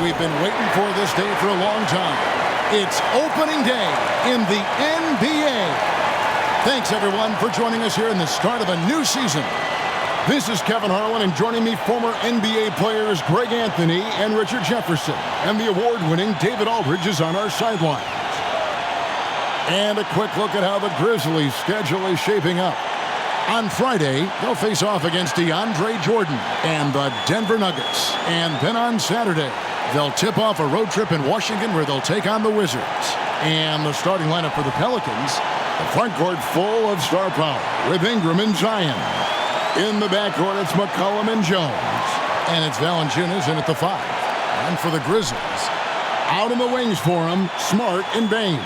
we've been waiting for this day for a long time. It's opening day in the NBA. Thanks, everyone, for joining us here in the start of a new season. This is Kevin Harlan, and joining me, former NBA players Greg Anthony and Richard Jefferson. And the award-winning David Aldridge is on our sidelines. And a quick look at how the Grizzlies' schedule is shaping up. On Friday, they'll face off against DeAndre Jordan and the Denver Nuggets. And then on Saturday, they'll tip off a road trip in Washington where they'll take on the Wizards. And the starting lineup for the Pelicans, the front court full of star power with Ingram and Zion. In the backcourt, it's McCollum and Jones. And it's Valanciunas in at the 5. And for the Grizzlies, out in the wings for him, Smart and Bane.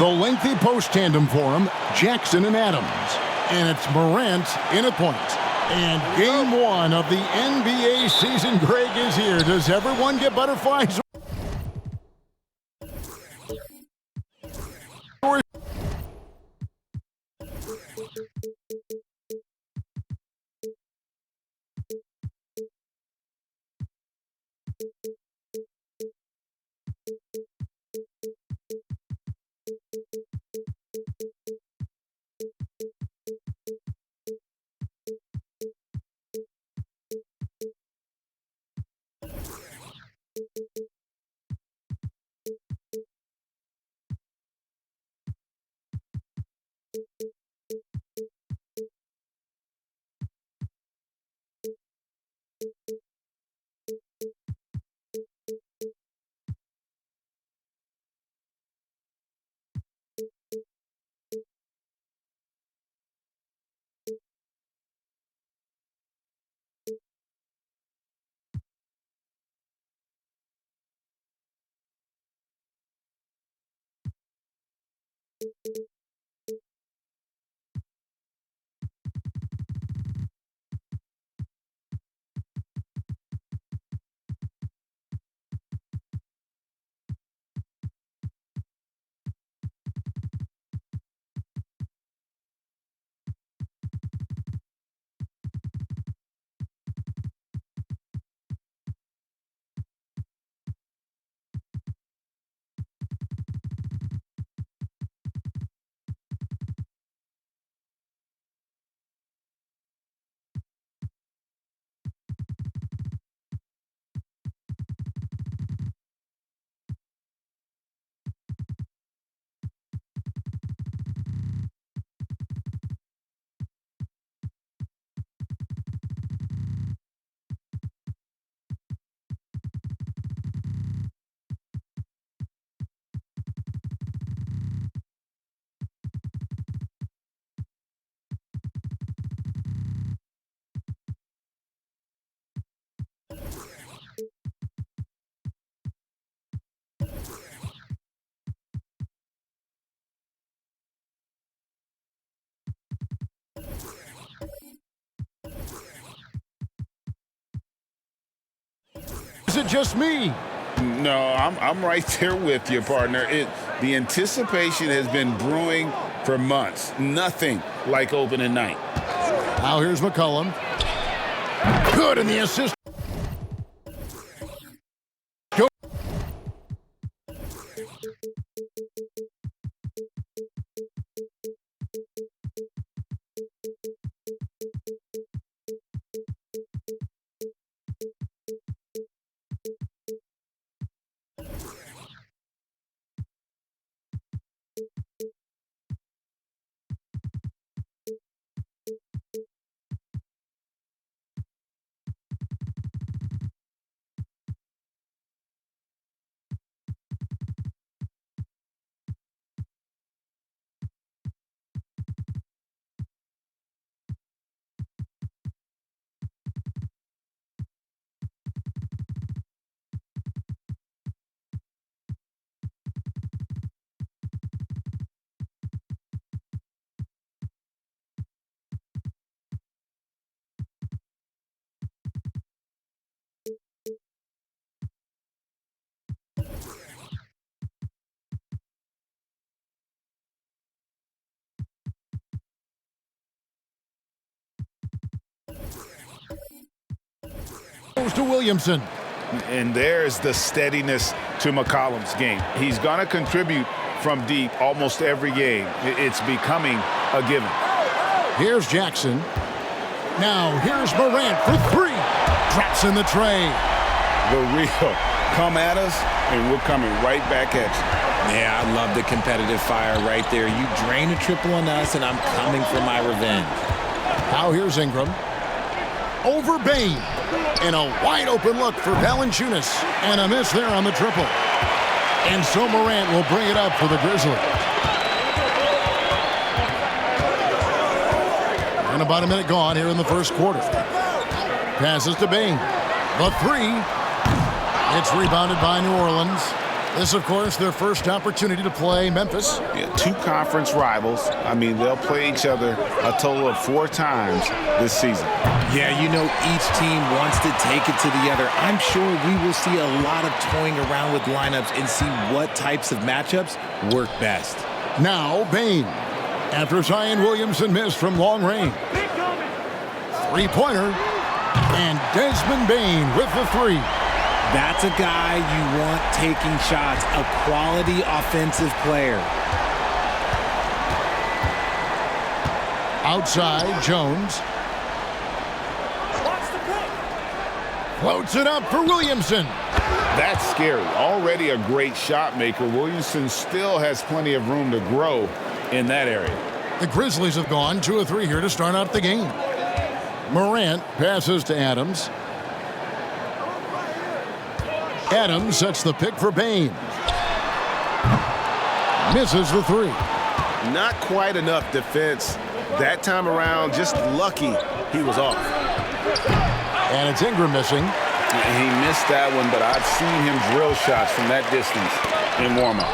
The lengthy post tandem for him, Jackson and Adams. And it's Morant in at point. And game one of the NBA season, Greg, is here. Does everyone get butterflies? Is it just me? No, I'm right there with you, partner. The anticipation has been brewing for months. Nothing like opening night. Now here's McCollum. Good in the assist. Goes to Williamson. And there's the steadiness to McCollum's game. He's going to contribute from deep almost every game. It's becoming a given. Here's Jackson. Now here's Morant for three. Drops in the tray. The real come at us, and we're coming right back at you. Yeah, I love the competitive fire right there. You drain a triple on us, and I'm coming for my revenge. Now here's Ingram. Over Bain. And a wide open look for Valanciunas. And a miss there on the triple. And so Morant will bring it up for the Grizzlies. And about a minute gone here in the first quarter. Passes to Bain. The three. It's rebounded by New Orleans. This, of course, their first opportunity to play Memphis. Yeah, two conference rivals. I mean, they'll play each other a total of 4 times this season. Yeah, you know each team wants to take it to the other. I'm sure we will see a lot of toying around with lineups and see what types of matchups work best. Now Bain. After Zion Williamson missed from long range. Three-pointer. And Desmond Bain with the three. That's a guy you want taking shots, a quality offensive player. Outside, Jones. Floats it up for Williamson. That's scary. Already a great shot maker. Williamson still has plenty of room to grow in that area. The Grizzlies have gone 2 of 3 here to start out the game. Morant passes to Adams. Adams sets the pick for Bain. Misses the three. Not quite enough defense that time around. Just lucky he was off. And it's Ingram missing. He missed that one, but I've seen him drill shots from that distance in warm-up.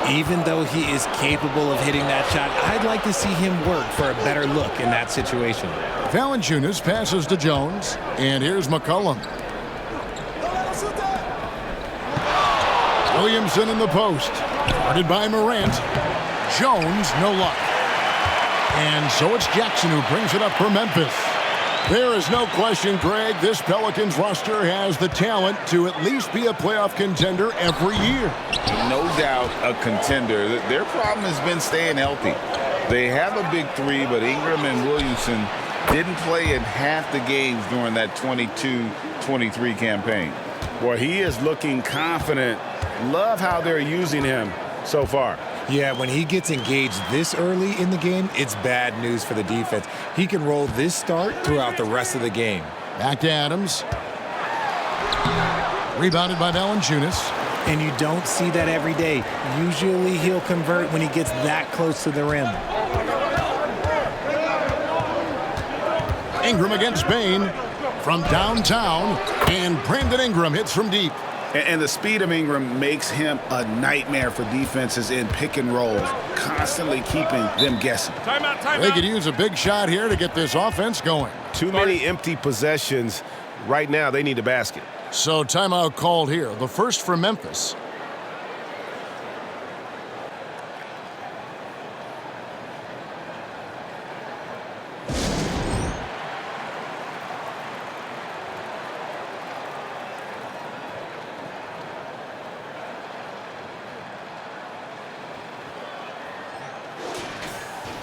Even though he is capable of hitting that shot, I'd like to see him work for a better look in that situation. Valanciunas passes to Jones. And here's McCollum. Williamson in the post. Guarded by Morant. Jones, no luck. And so it's Jackson who brings it up for Memphis. There is no question, Greg, this Pelicans roster has the talent to at least be a playoff contender every year. No doubt a contender. Their problem has been staying healthy. They have a big three, but Ingram and Williamson didn't play in half the games during that 22-23 campaign. Boy, he is looking confident. Love how they're using him so far. Yeah, when he gets engaged this early in the game, it's bad news for the defense. He can roll this start throughout the rest of the game. Back to Adams. Rebounded by Valanciunas. And you don't see that every day. Usually he'll convert when he gets that close to the rim. Ingram against Bain from downtown. And Brandon Ingram hits from deep. And the speed of Ingram makes him a nightmare for defenses in pick and rolls, constantly keeping them guessing. Timeout. They could use a big shot here to get this offense going. Too many empty possessions. Right now, they need a basket. So timeout called here. The first for Memphis.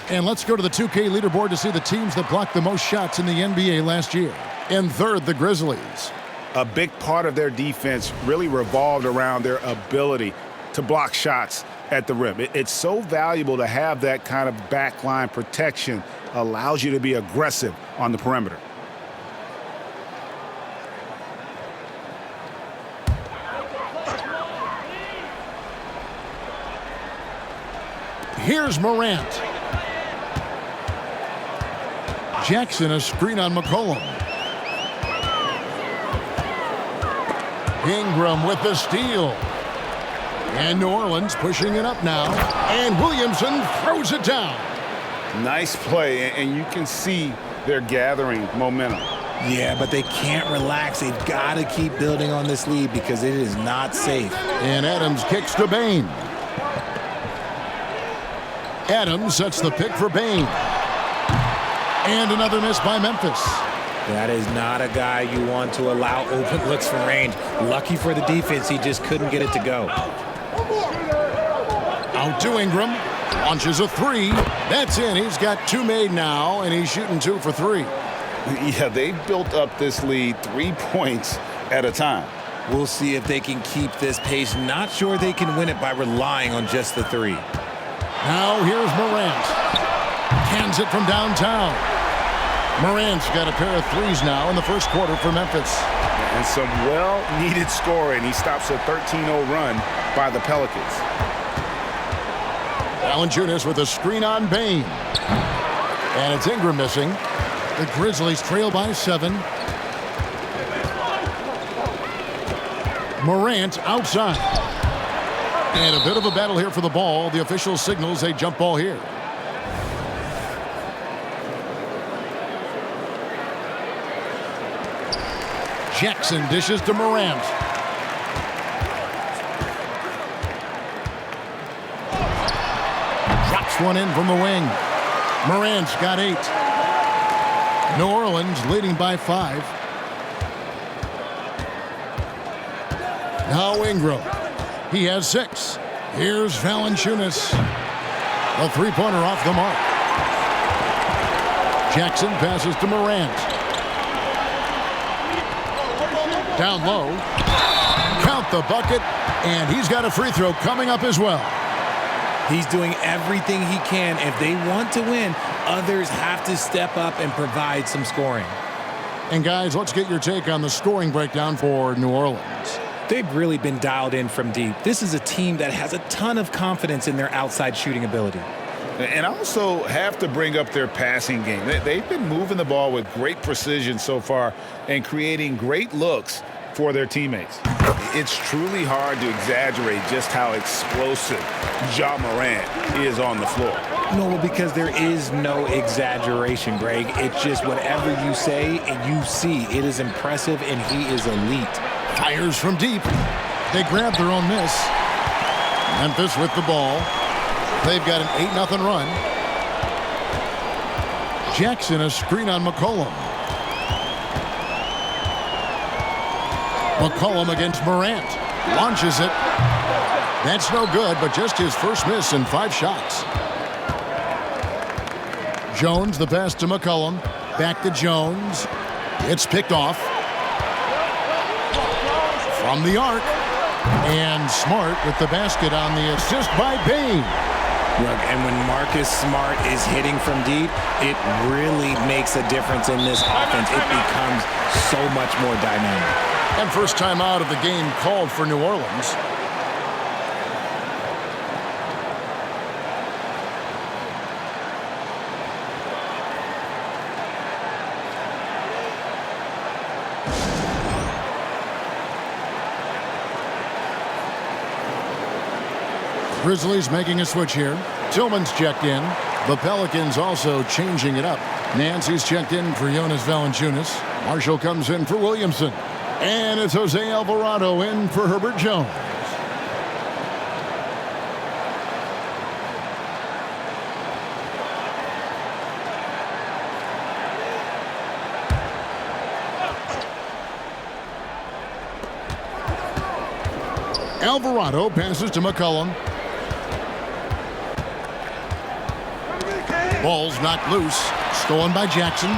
And let's go to the 2K leaderboard to see the teams that blocked the most shots in the NBA last year. In third, the Grizzlies. A big part of their defense really revolved around their ability to block shots at the rim. It's so valuable to have that kind of backline protection. Allows you to be aggressive on the perimeter. Here's Morant. Jackson, a screen on McCollum. Ingram with the steal. And New Orleans pushing it up now. And Williamson throws it down. Nice play, and you can see they're gathering momentum. Yeah, but they can't relax. They've got to keep building on this lead because it is not safe. And Adams kicks to Bain. Adams sets the pick for Bain. And another miss by Memphis. That is not a guy you want to allow open looks from range. Lucky for the defense, he just couldn't get it to go. Out to Ingram. Launches a three. That's in. He's got two made now, and he's shooting 2 for 3. Yeah, they built up this lead 3 points at a time. We'll see if they can keep this pace. Not sure they can win it by relying on just the 3. Now here's Morant. Cans it from downtown. Morant's got a pair of threes now in the first quarter for Memphis. And some well-needed scoring. He stops a 13-0 run by the Pelicans. Valanciunas with a screen on Bane. And it's Ingram missing. The Grizzlies trail by 7. Morant outside. And a bit of a battle here for the ball. The official signals a jump ball here. Jackson dishes to Morant. Drops one in from the wing. Morant's got 8. New Orleans leading by 5. Now Ingram. He has 6. Here's Valanciunas. A three-pointer off the mark. Jackson passes to Morant. Down low. Count the bucket. And he's got a free throw coming up as well. He's doing everything he can. If they want to win, others have to step up and provide some scoring. And guys, let's get your take on the scoring breakdown for New Orleans. They've really been dialed in from deep. This is a team that has a ton of confidence in their outside shooting ability. And also have to bring up their passing game. They've been moving the ball with great precision so far and creating great looks for their teammates. It's truly hard to exaggerate just how explosive Ja Morant is on the floor. No, because there is no exaggeration, Greg. It's just whatever you say and you see. It is impressive, and he is elite. Fires from deep. They grab their own miss. Memphis with the ball. They've got an 8-0 run. Jackson a screen on McCollum. McCollum against Morant. Launches it. That's no good, but just his first miss in 5 shots. Jones, the pass to McCollum. Back to Jones. It's picked off. From the arc. And Smart with the basket on the assist by Bane. Look, and when Marcus Smart is hitting from deep, it really makes a difference in this offense. It becomes so much more dynamic. And first time out of the game called for New Orleans. Grizzlies making a switch here. Tillman's checked in. The Pelicans also changing it up. Nancy's checked in for Jonas Valanciunas. Marshall comes in for Williamson. And it's Jose Alvarado in for Herbert Jones. Alvarado passes to McCollum. Ball's knocked loose. Stolen by Jackson.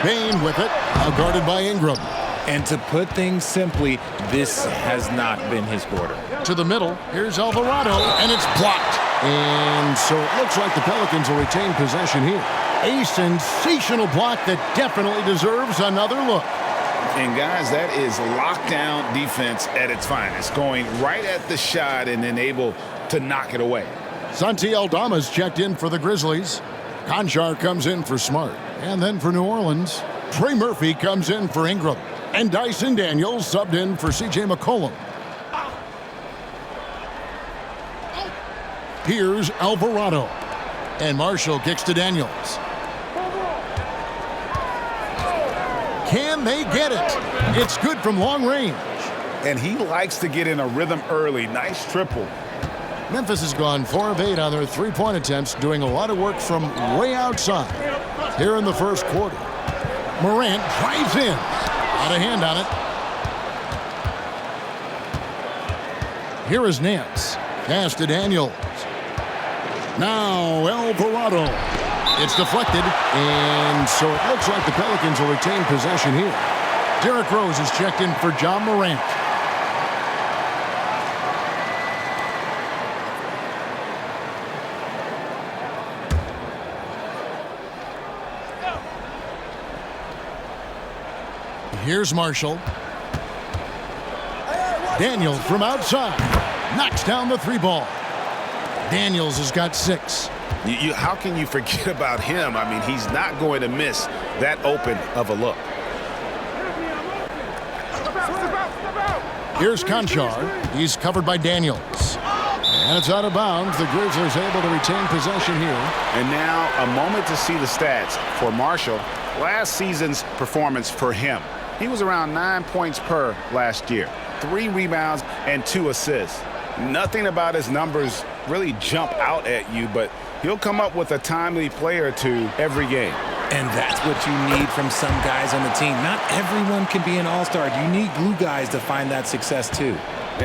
Bane with it. Now guarded by Ingram. And to put things simply, this has not been his quarter. To the middle. Here's Alvarado. And it's blocked. And so it looks like the Pelicans will retain possession here. A sensational block that definitely deserves another look. And guys, that is lockdown defense at its finest. Going right at the shot and then able to knock it away. Santi Aldama's checked in for the Grizzlies. Conchar comes in for Smart. And then for New Orleans, Trey Murphy comes in for Ingram. And Dyson Daniels subbed in for C.J. McCollum. Here's Alvarado. And Marshall kicks to Daniels. Can they get it? It's good from long range. And he likes to get in a rhythm early. Nice triple. Memphis has gone 4 of 8 on their three-point attempts, doing a lot of work from way outside. Here in the first quarter, Morant drives in. Out of hand on it. Here is Nance. Pass to Daniels. Now Alvarado. It's deflected, and so it looks like the Pelicans will retain possession here. Derrick Rose is checked in for John Morant. Here's Marshall. Daniels from outside. Knocks down the 3-ball. Daniels has got 6. How can you forget about him? I mean, he's not going to miss that open of a look. Here's Conchar. He's covered by Daniels. And it's out of bounds. The Grizzlies able to retain possession here. And now a moment to see the stats for Marshall. Last season's performance for him. He was around 9 points per last year. 3 rebounds and 2 assists. Nothing about his numbers really jump out at you, but he'll come up with a timely play or two every game. And that's what you need from some guys on the team. Not everyone can be an all-star. You need glue guys to find that success too.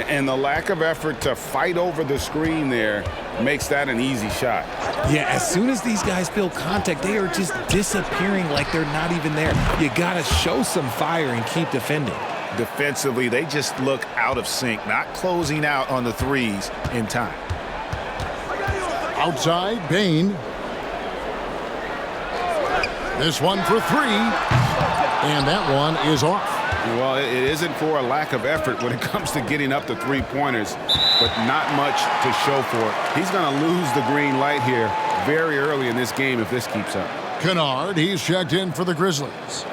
And the lack of effort to fight over the screen there makes that an easy shot. Yeah, as soon as these guys feel contact, they are just disappearing like they're not even there. You got to show some fire and keep defending. Defensively, they just look out of sync, not closing out on the threes in time. Outside, Bain. This one for 3. And that one is off. Well, it isn't for a lack of effort when it comes to getting up to 3-pointers, but not much to show for it. He's going to lose the green light here very early in this game if this keeps up. Kennard, he's checked in for the Grizzlies.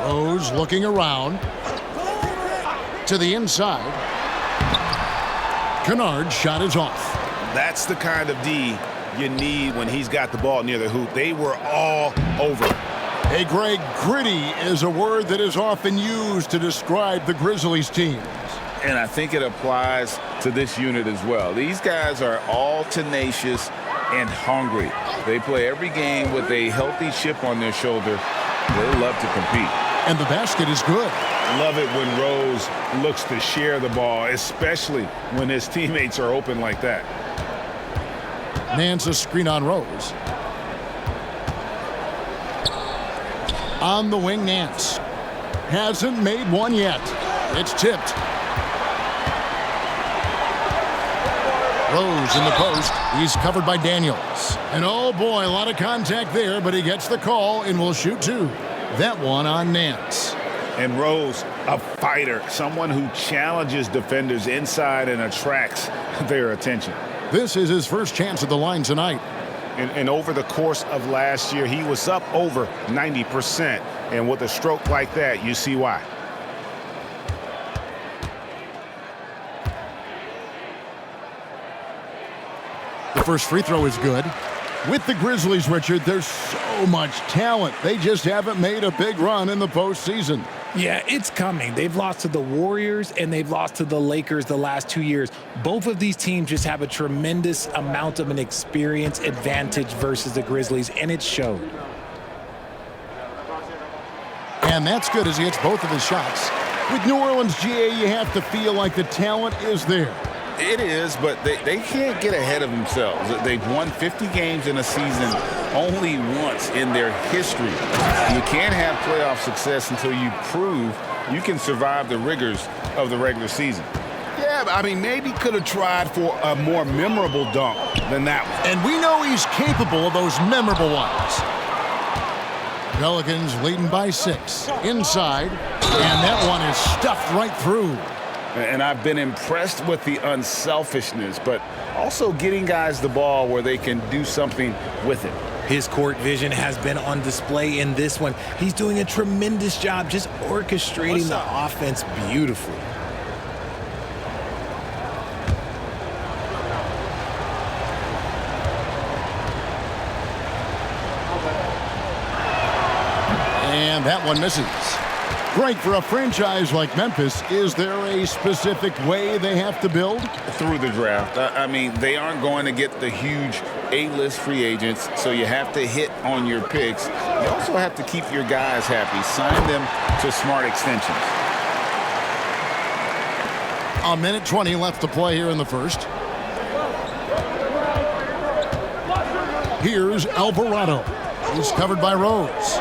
Rose looking around to the inside. Kennard's shot is off. That's the kind of D you need when he's got the ball near the hoop. They were all over. Hey, Greg, gritty is a word that is often used to describe the Grizzlies team. And I think it applies to this unit as well. These guys are all tenacious and hungry. They play every game with a healthy chip on their shoulder. They love to compete. And the basket is good. Love it when Rose looks to share the ball, especially when his teammates are open like that. Nance a screen on Rose. On the wing, Nance. Hasn't made one yet. It's tipped. Rose in the post. He's covered by Daniels. And oh boy, a lot of contact there, but he gets the call and will shoot 2. That one on Nance. And Rose, a fighter, someone who challenges defenders inside and attracts their attention. This is his first chance at the line tonight. And over the course of last year, he was up over 90%. And with a stroke like that, you see why. The first free throw is good. With the Grizzlies, Richard, there's so much talent. They just haven't made a big run in the postseason. Yeah, it's coming. They've lost to the Warriors and they've lost to the Lakers the last 2 years. Both of these teams just have a tremendous amount of an experience advantage versus the Grizzlies, and it showed. And that's good as he hits both of his shots. With New Orleans, GA, you have to feel like the talent is there. It is, but they can't get ahead of themselves. They've won 50 games in a season only once in their history. You can't have playoff success until you prove you can survive the rigors of the regular season. Yeah, I mean, maybe could have tried for a more memorable dunk than that one. And we know he's capable of those memorable ones. Pelicans leading by 6. Inside, and that one is stuffed right through. And I've been impressed with the unselfishness, but also getting guys the ball where they can do something with it. His court vision has been on display in this one. He's doing a tremendous job just orchestrating the offense beautifully. And that one misses. Great for a franchise like Memphis. Is there a specific way they have to build? Through the draft. I mean, they aren't going to get the huge A-list free agents, so you have to hit on your picks. You also have to keep your guys happy. Sign them to smart extensions. A minute 20 left to play here in the first. Here's Alvarado. He's covered by Rose.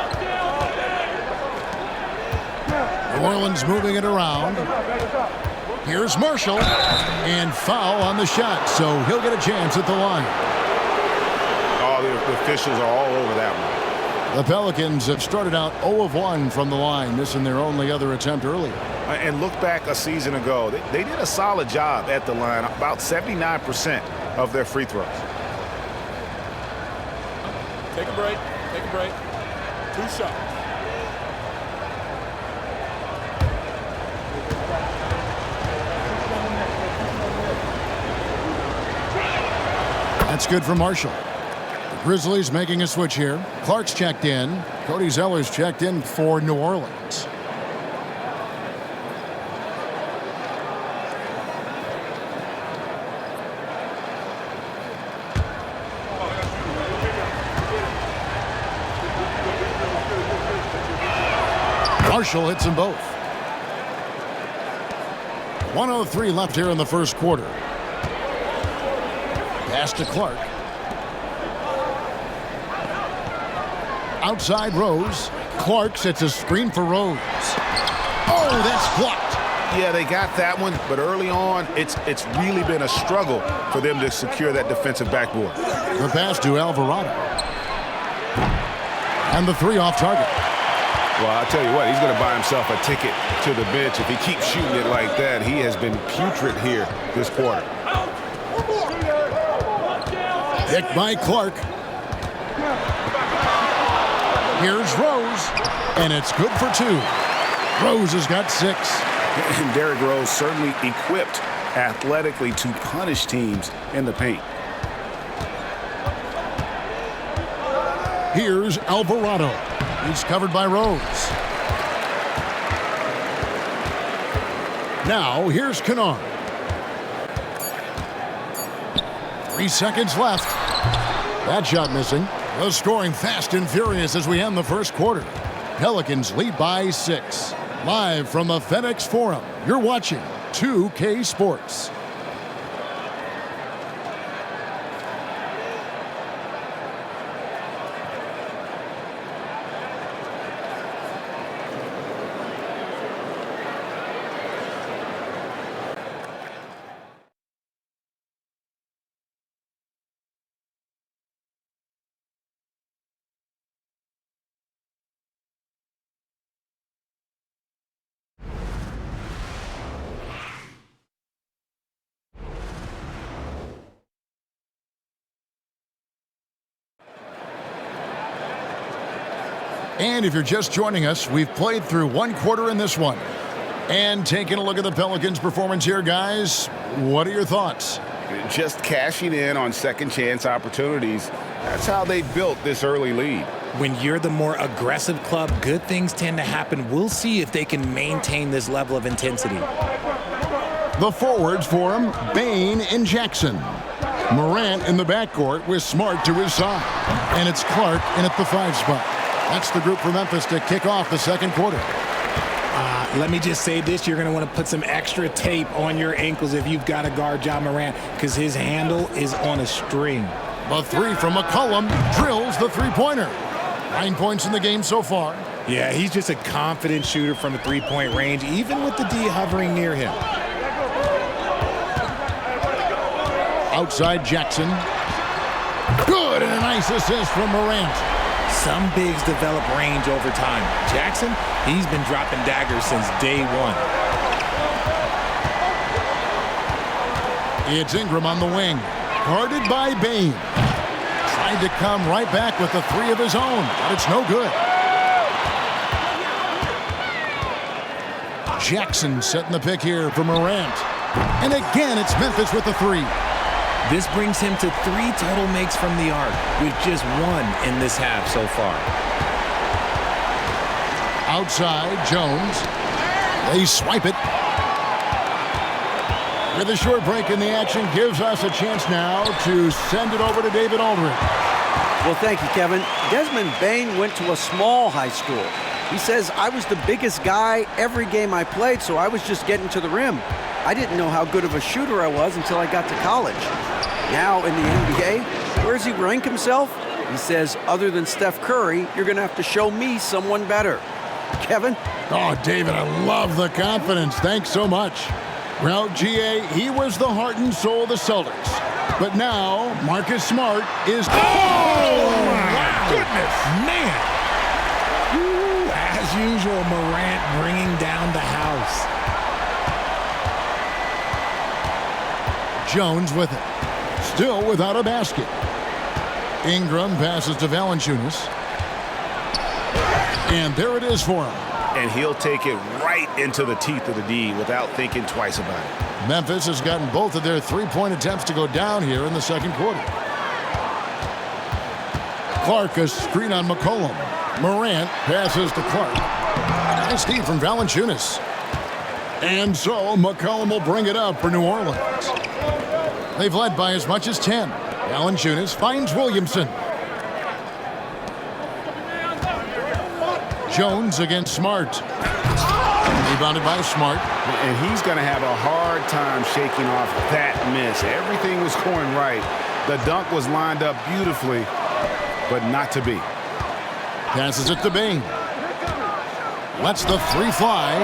New Orleans moving it around. Here's Marshall. And foul on the shot, so he'll get a chance at the line. Oh, the officials are all over that one. The Pelicans have started out 0 of 1 from the line, missing their only other attempt earlier. And look back a season ago. They did a solid job at the line, about 79% of their free throws. Take a break. Take a break. 2 shots. That's good for Marshall. The Grizzlies making a switch here. Clark's checked in. Cody Zeller's checked in for New Orleans. Marshall hits them both. 1:03 left here in the first quarter. Pass to Clark. Outside Rose. Clark sets a screen for Rose. Oh, that's blocked. Yeah, they got that one, but early on, it's really been a struggle for them to secure that defensive backboard. The pass to Alvarado. And the three off target. Well, I'll tell you what, he's going to buy himself a ticket to the bench. If he keeps shooting it like that, he has been putrid here this quarter. Picked by Clark. Here's Rose, and it's good for 2. Rose has got 6. And Derrick Rose certainly equipped athletically to punish teams in the paint. Here's Alvarado. He's covered by Rose. Now, here's Kennard. 3 seconds left. That shot missing. The scoring fast and furious as we end the first quarter. Pelicans lead by 6. Live from the FedEx Forum, you're watching 2K Sports. And if you're just joining us, we've played through 1 quarter in this one. And taking a look at the Pelicans' performance here, guys, what are your thoughts? Just cashing in on second chance opportunities. That's how they built this early lead. When you're the more aggressive club, good things tend to happen. We'll see if they can maintain this level of intensity. The forwards for him, Bane and Jackson. Morant in the backcourt with Smart to his side. And it's Clark in at the 5 spot. That's the group for Memphis to kick off the second quarter. Let me just say this. You're going to want to put some extra tape on your ankles if you've got to guard Ja Morant because his handle is on a string. The 3 from McCollum drills the three-pointer. 9 points in the game so far. Yeah, he's just a confident shooter from the three-point range, even with the D hovering near him. Outside Jackson. Good, and a nice assist from Morant. Some bigs develop range over time. Jackson, he's been dropping daggers since day 1. It's Ingram on the wing. Guarded by Bane. Tried to come right back with the 3 of his own, but it's no good. Jackson setting the pick here for Morant. And again, it's Memphis with the 3. This brings him to 3 total makes from the arc, with just 1 in this half so far. Outside, Jones. They swipe it. With a short break in the action, gives us a chance now to send it over to David Aldridge. Well, thank you, Kevin. Desmond Bane went to a small high school. He says, I was the biggest guy every game I played, so I was just getting to the rim. I didn't know how good of a shooter I was until I got to college. Now in the NBA, where does he rank himself? He says, other than Steph Curry, you're going to have to show me someone better. Kevin? Oh, David, I love the confidence. Thanks so much. Well, GA, he was the heart and soul of the Celtics. But now, Marcus Smart is... Oh, my goodness. Man. Ooh, as usual, Morant bringing down the house. Jones with it. Still without a basket. Ingram passes to Valanciunas. And there it is for him. And he'll take it right into the teeth of the D without thinking twice about it. Memphis has gotten both of their three-point attempts to go down here in the second quarter. Clark, a screen on McCollum. Morant passes to Clark. Nice steal from Valanciunas. And so McCollum will bring it up for New Orleans. They've led by as much as 10. Valanciunas finds Williamson. Jones against Smart. Rebounded by Smart. And he's going to have a hard time shaking off that miss. Everything was going right. The dunk was lined up beautifully, but not to be. Passes it to Bane. Lets the three fly.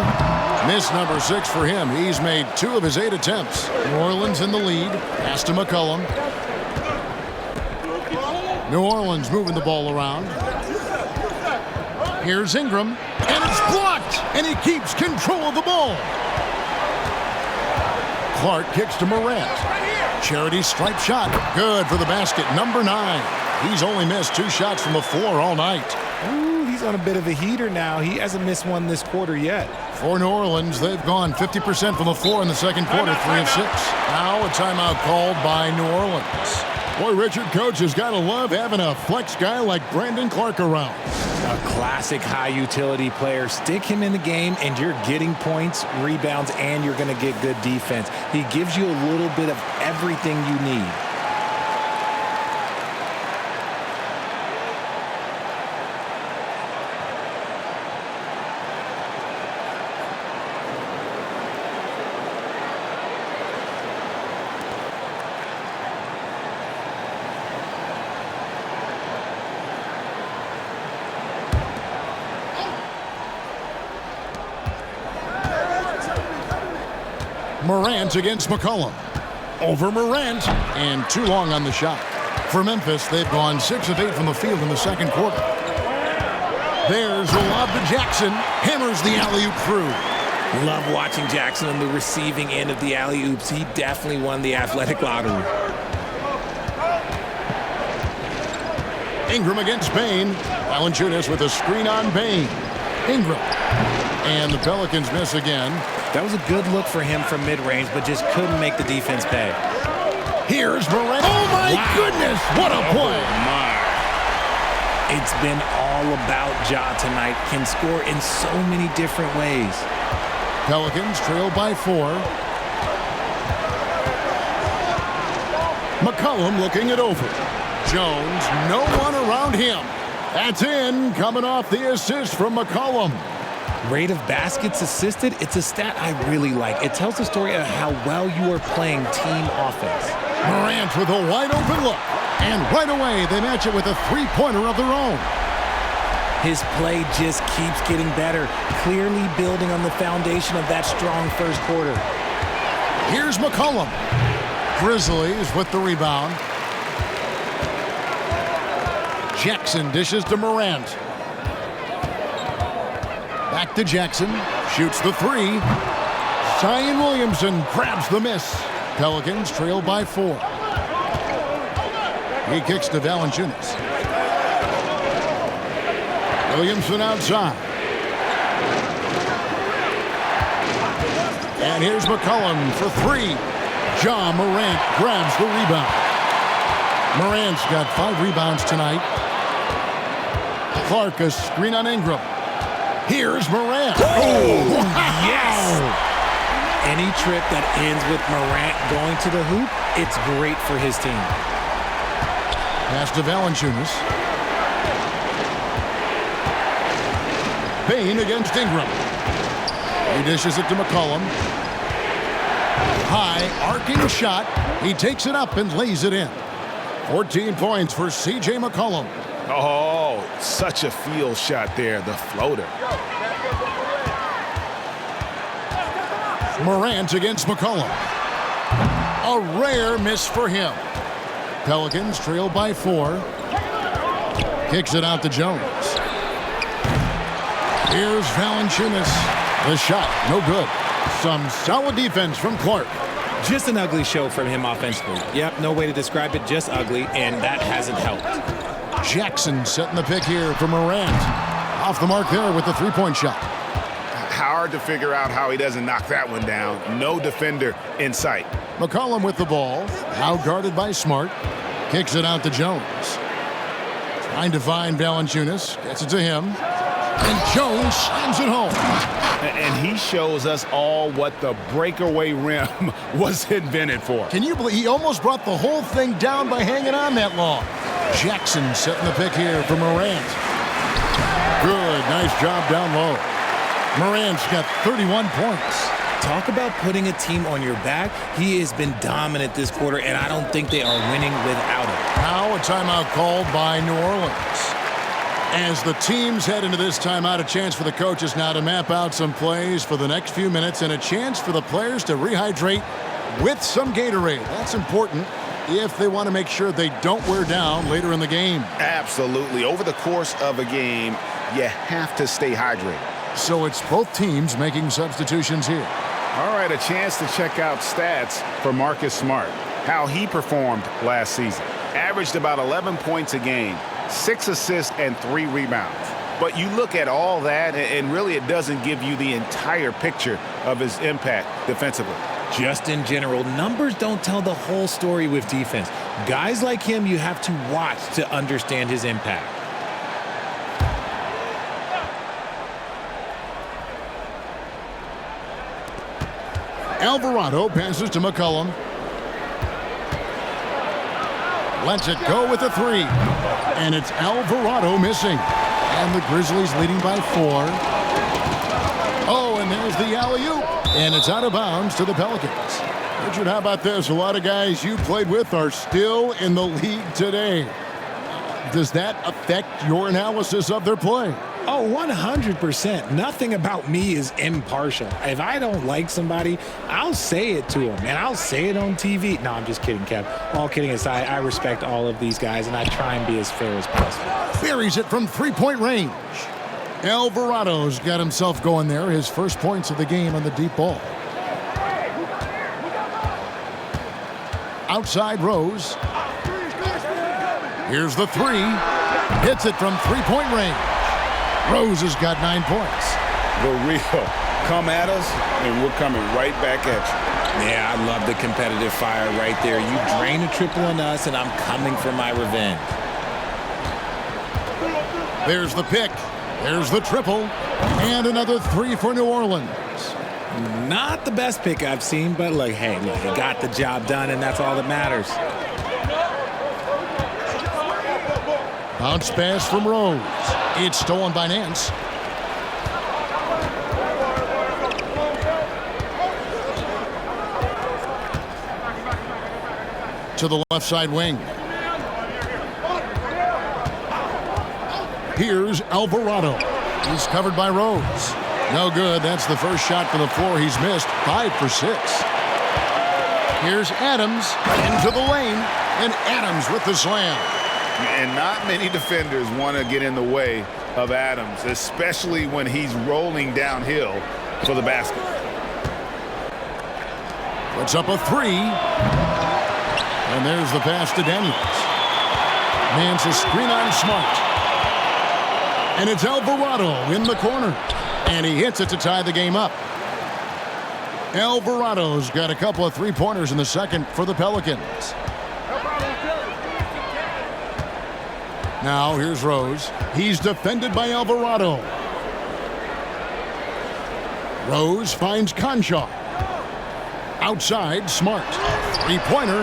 Miss number 6 for him. He's made 2 of his 8 attempts. New Orleans in the lead. Pass to McCollum. New Orleans moving the ball around. Here's Ingram, and it's blocked, and he keeps control of the ball. Clark kicks to Morant. Charity stripe shot, good for the basket, number 9. He's only missed 2 shots from the floor all night. Ooh, he's on a bit of a heater now. He hasn't missed one this quarter yet. For New Orleans, they've gone 50% from the floor in the second quarter, 3 of 6. Now a timeout called by New Orleans. Boy, Richard, coach has got to love having a flex guy like Brandon Clark around. A classic high-utility player. Stick him in the game, and you're getting points, rebounds, and you're going to get good defense. He gives you a little bit of everything you need. Morant against McCollum. Over Morant, and too long on the shot. For Memphis, they've gone 6 of 8 from the field in the second quarter. There's a lob to Jackson. Hammers the alley-oop through. Love watching Jackson on the receiving end of the alley-oops. He definitely won the athletic lottery. Ingram against Bane. Valanciunas with a screen on Bane. Ingram. And the Pelicans miss again. That was a good look for him from mid-range, but just couldn't make the defense pay. Here's Morant. Oh, my goodness. What a play. It's been all about Ja tonight. Can score in so many different ways. Pelicans trail by 4. McCollum looking it over. Jones, no one around him. That's in, coming off the assist from McCollum. Rate of baskets assisted, it's a stat I really like. It tells the story of how well you are playing team offense. Morant with a wide-open look. And right away, they match it with a three-pointer of their own. His play just keeps getting better, clearly building on the foundation of that strong first quarter. Here's McCollum. Grizzlies with the rebound. Jackson dishes to Morant. Back to Jackson. Shoots the 3. Zion Williamson grabs the miss. Pelicans trail by 4. He kicks to Valanciunas. Williamson outside. And here's McCollum for 3. Ja Morant grabs the rebound. Morant's got 5 rebounds tonight. Clark, a screen on Ingram. Here's Morant. Yes! Any trip that ends with Morant going to the hoop, it's great for his team. Pass to Valanciunas. Payne against Ingram. He dishes it to McCollum. High, arcing shot. He takes it up and lays it in. 14 points for C.J. McCollum. Oh, such a field shot there, the floater. Morant against McCollum. A rare miss for him. Pelicans trail by 4. Kicks it out to Jones. Here's Valanciunas. The shot, no good. Some solid defense from Clark. Just an ugly show from him offensively. Yep, no way to describe it, just ugly, and that hasn't helped. Jackson setting the pick here for Morant. Off the mark there with the three-point shot. Hard to figure out how he doesn't knock that one down. No defender in sight. McCollum with the ball. Now guarded by Smart. Kicks it out to Jones. Trying to find Valanciunas. Gets it to him. And Jones slams it home. And he shows us all what the breakaway rim was invented for. Can you believe he almost brought the whole thing down by hanging on that long? Jackson setting the pick here for Morant. Good, nice job down low. Morant's got 31 points. Talk about putting a team on your back. He has been dominant this quarter, and I don't think they are winning without him. Now a timeout called by New Orleans. As the teams head into this timeout, a chance for the coaches now to map out some plays for the next few minutes and a chance for the players to rehydrate with some Gatorade. That's important if they want to make sure they don't wear down later in the game. Absolutely. Over the course of a game, you have to stay hydrated. So it's both teams making substitutions here. All right, a chance to check out stats for Marcus Smart. How he performed last season. Averaged about 11 points a game, 6 assists and 3 rebounds. But you look at all that, and really it doesn't give you the entire picture of his impact defensively. Just in general, numbers don't tell the whole story with defense. Guys like him, you have to watch to understand his impact. Alvarado passes to McCollum. Lets it go with a 3. And it's Alvarado missing. And the Grizzlies leading by 4. Oh, and there's the alley-oop. And it's out of bounds to the Pelicans. Richard, how about this? A lot of guys you played with are still in the league today. Does that affect your analysis of their play? Oh, 100%. Nothing about me is impartial. If I don't like somebody, I'll say it to them, and I'll say it on TV. No, I'm just kidding, Kev. All kidding aside, I respect all of these guys, and I try and be as fair as possible. Buries it from three-point range. Alvarado's got himself going there. His first points of the game on the deep ball. Outside Rose. Here's the 3. Hits it from three-point range. Rose has got 9 points. The real come at us, and we're coming right back at you. Yeah, I love the competitive fire right there. You drain a triple on us, and I'm coming for my revenge. There's the pick. There's the triple. And another 3 for New Orleans. Not the best pick I've seen, but look, hey, look, he got the job done, and that's all that matters. Bounce pass from Rose. It's stolen by Nance. To the left side wing. Here's Alvarado. He's covered by Rose. No good. That's the first shot for the floor he's missed. 5 for 6. Here's Adams into the lane. And Adams with the slam. And not many defenders want to get in the way of Adams, especially when he's rolling downhill for the basket. Puts up a 3. And there's the pass to Daniels. Nance a screen on Smart. And it's Alvarado in the corner. And he hits it to tie the game up. Alvarado's got a couple of three-pointers in the second for the Pelicans. Now here's Rose. He's defended by Alvarado. Rose finds Conchar. Outside, Smart. Three-pointer.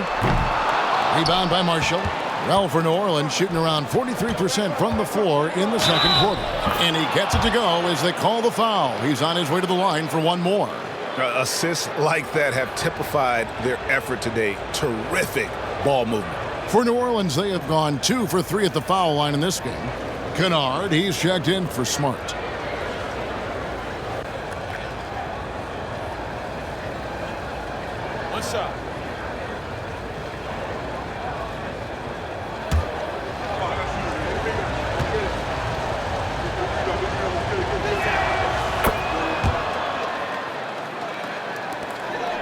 Rebound by Marshall. Well, for New Orleans, shooting around 43% from the floor in the second quarter. And he gets it to go as they call the foul. He's on his way to the line for one more. Assists like that have typified their effort today. Terrific ball movement. For New Orleans, they have gone 2 for 3 at the foul line in this game. Kennard, he's checked in for Smart. One shot.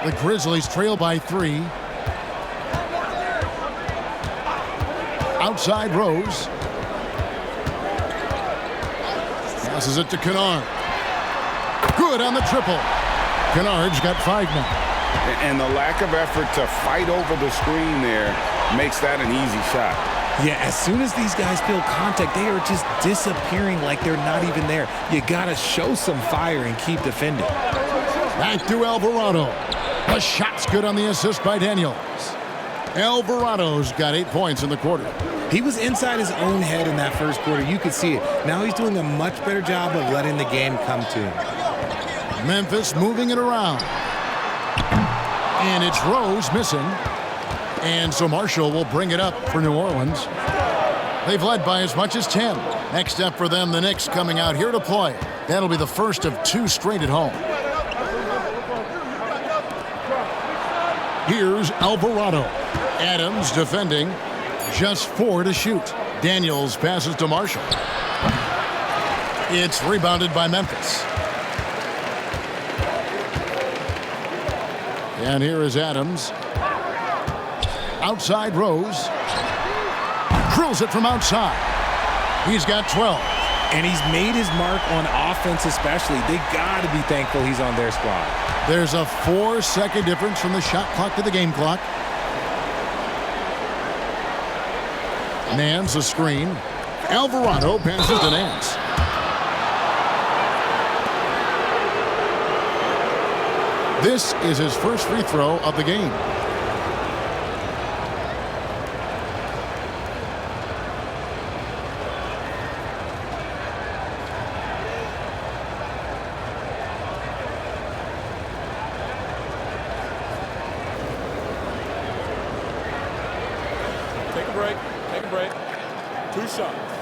The Grizzlies trail by 3. Outside Rose. Passes it to Kennard. Good on the triple. Kennard's got 5 now. And the lack of effort to fight over the screen there makes that an easy shot. Yeah, as soon as these guys feel contact, they are just disappearing like they're not even there. You got to show some fire and keep defending. Back to Alvarado. The shot's good on the assist by Daniels. Alvarado's got 8 points in the quarter. He was inside his own head in that first quarter. You could see it. Now he's doing a much better job of letting the game come to him. Memphis moving it around. And it's Rose missing. And so Marshall will bring it up for New Orleans. They've led by as much as 10. Next up for them, the Knicks coming out here to play. That'll be the first of 2 straight at home. Here's Alvarado. Adams defending. Just 4 to shoot. Daniels passes to Marshall. It's rebounded by Memphis. And here is Adams. Outside Rose. Drills it from outside. He's got 12. And he's made his mark on offense especially. They got to be thankful he's on their squad. There's a 4-second difference from the shot clock to the game clock. Nance a screen. Alvarado passes to Nance. This is his first free throw of the game. Take a break. Take a break. 2 shots.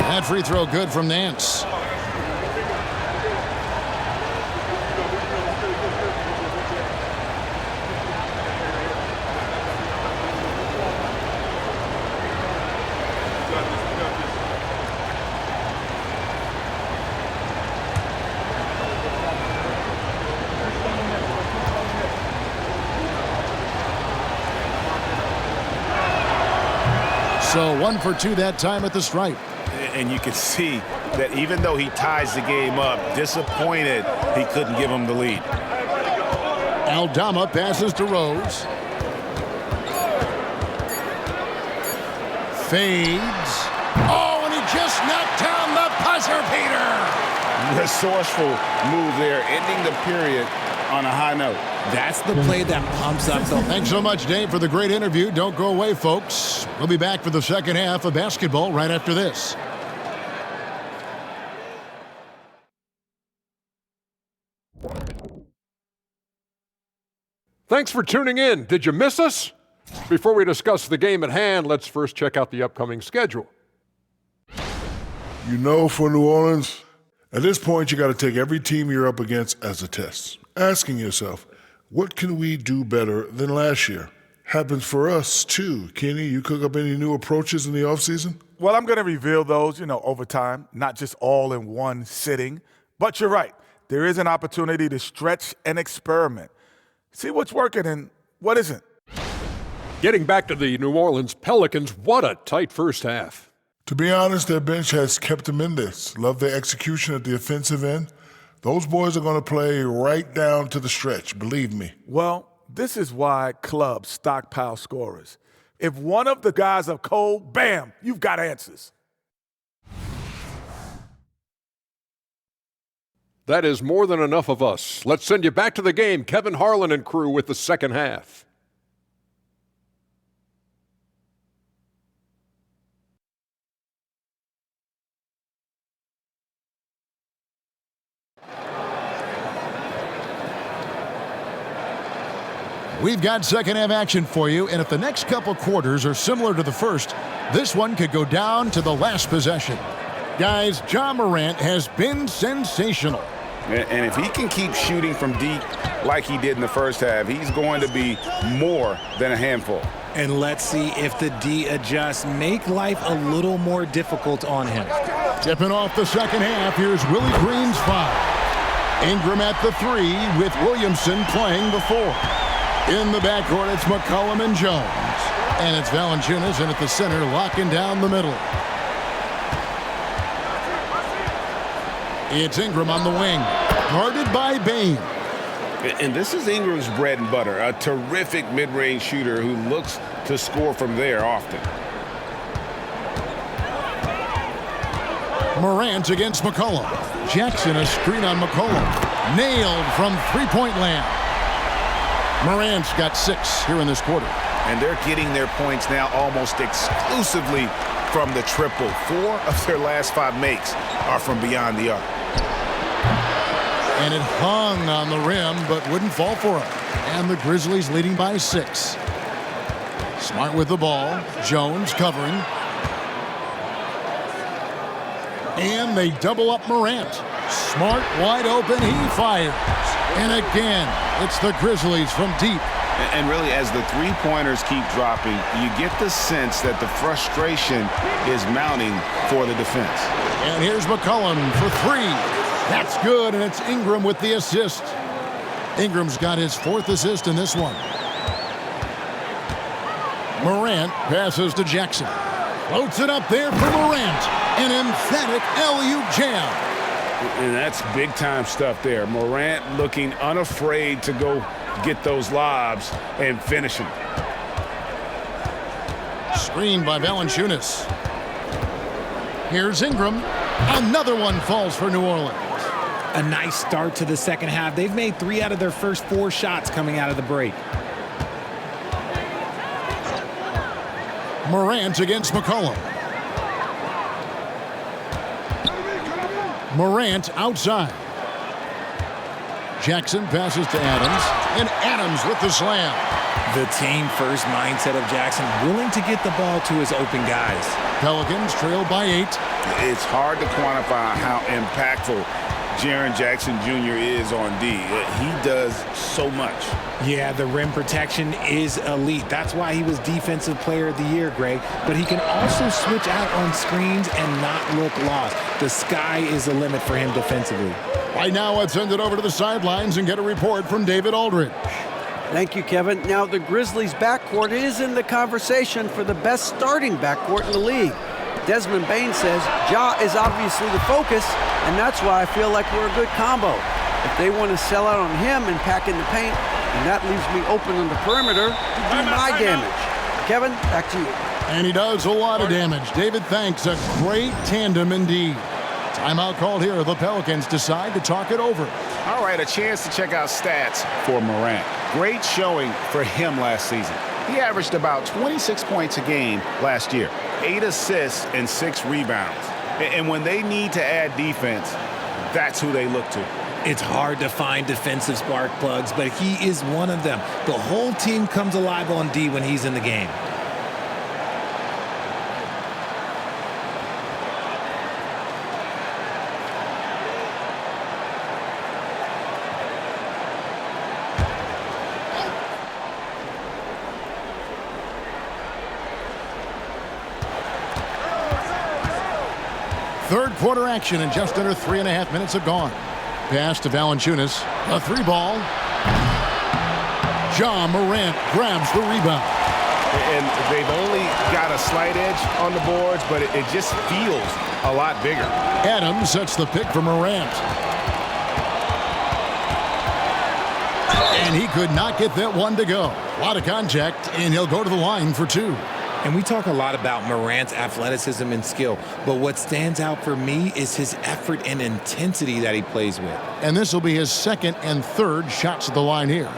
That free throw good from Nance. So 1 for 2 that time at the stripe. And you can see that even though he ties the game up, disappointed he couldn't give him the lead. Aldama passes to Rose. Fades. Oh, and he just knocked down the buzzer beater. Resourceful move there, ending the period on a high note. That's the play that pumps up the... Thanks so much, Dave, for the great interview. Don't go away, folks. We'll be back for the second half of basketball right after this. Thanks for tuning in. Did you miss us? Before we discuss the game at hand, let's first check out the upcoming schedule. You know, for New Orleans, at this point, you got to take every team you're up against as a test. Asking yourself, what can we do better than last year? Happens for us, too. Kenny, you cook up any new approaches in the offseason? Well, I'm going to reveal those, over time, not just all in one sitting. But you're right. There is an opportunity to stretch and experiment. See what's working and what isn't. Getting back to the New Orleans Pelicans, what a tight first half. To be honest, their bench has kept them in this. Love their execution at the offensive end. Those boys are going to play right down to the stretch, believe me. Well, this is why clubs stockpile scorers. If one of the guys are cold, bam, you've got answers. That is more than enough of us. Let's send you back to the game. Kevin Harlan and crew with the second half. We've got second half action for you, and if the next couple quarters are similar to the first, this one could go down to the last possession. Guys, Ja Morant has been sensational. And if he can keep shooting from deep like he did in the first half, he's going to be more than a handful. And let's see if the D adjusts, make life a little more difficult on him. Tipping off the second half, here's Willie Green's foul. Ingram at the 3 with Williamson playing the 4. In the backcourt, it's McCollum and Jones. And it's Valanciunas in at the center, locking down the middle. It's Ingram on the wing, guarded by Bane. And this is Ingram's bread and butter, a terrific mid-range shooter who looks to score from there often. Morant against McCollum. Jackson a screen on McCollum. Nailed from three-point land. Morant's got 6 here in this quarter. And they're getting their points now almost exclusively from the triple. 4 of their last 5 makes are from beyond the arc. And it hung on the rim, but wouldn't fall for him. And the Grizzlies leading by 6. Smart with the ball. Jones covering. And they double up Morant. Smart wide open. He fires. And again, it's the Grizzlies from deep. And really, as the three-pointers keep dropping, you get the sense that the frustration is mounting for the defense. And here's McCollum for 3. That's good, and it's Ingram with the assist. Ingram's got his 4th assist in this one. Morant passes to Jackson. Floats it up there for Morant. An emphatic LU jam. And that's big-time stuff there. Morant looking unafraid to go get those lobs and finish them. Screened by Valanciunas. Here's Ingram. Another one falls for New Orleans. A nice start to the second half. They've made 3 out of their first 4 shots coming out of the break. Morant against McCollum. Morant outside. Jackson passes to Adams, and Adams with the slam. The team-first mindset of Jackson, willing to get the ball to his open guys. Pelicans trail by 8. It's hard to quantify how impactful Jaren Jackson Jr. is on D. He does so much. Yeah, the rim protection is elite. That's why he was Defensive Player of the Year, Greg. But he can also switch out on screens and not look lost. The sky is the limit for him defensively. Right now, let's send it over to the sidelines and get a report from David Aldridge. Thank you, Kevin. Now, the Grizzlies' backcourt is in the conversation for the best starting backcourt in the league. Desmond Bane says Ja is obviously the focus, and that's why I feel like we're a good combo. If they want to sell out on him and pack in the paint, and that leaves me open on the perimeter to do my damage. Kevin, back to you. And he does a lot of damage. David, thanks. A great tandem indeed. Timeout called here. The Pelicans decide to talk it over. All right, a chance to check out stats for Morant. Great showing for him last season. He averaged about 26 points a game last year, 8 assists and 6 rebounds. And when they need to add defense, that's who they look to. It's hard to find defensive spark plugs, but he is one of them. The whole team comes alive on D when he's in the game. Third quarter action, and just under 3.5 minutes have gone. Pass to Valanciunas. A 3-ball. Ja Morant grabs the rebound. And they've only got a slight edge on the boards, but it just feels a lot bigger. Adams sets the pick for Morant. And he could not get that one to go. A lot of contact, and he'll go to the line for 2. And we talk a lot about Morant's athleticism and skill, but what stands out for me is his effort and intensity that he plays with. And this will be his 2nd and 3rd shots at the line here.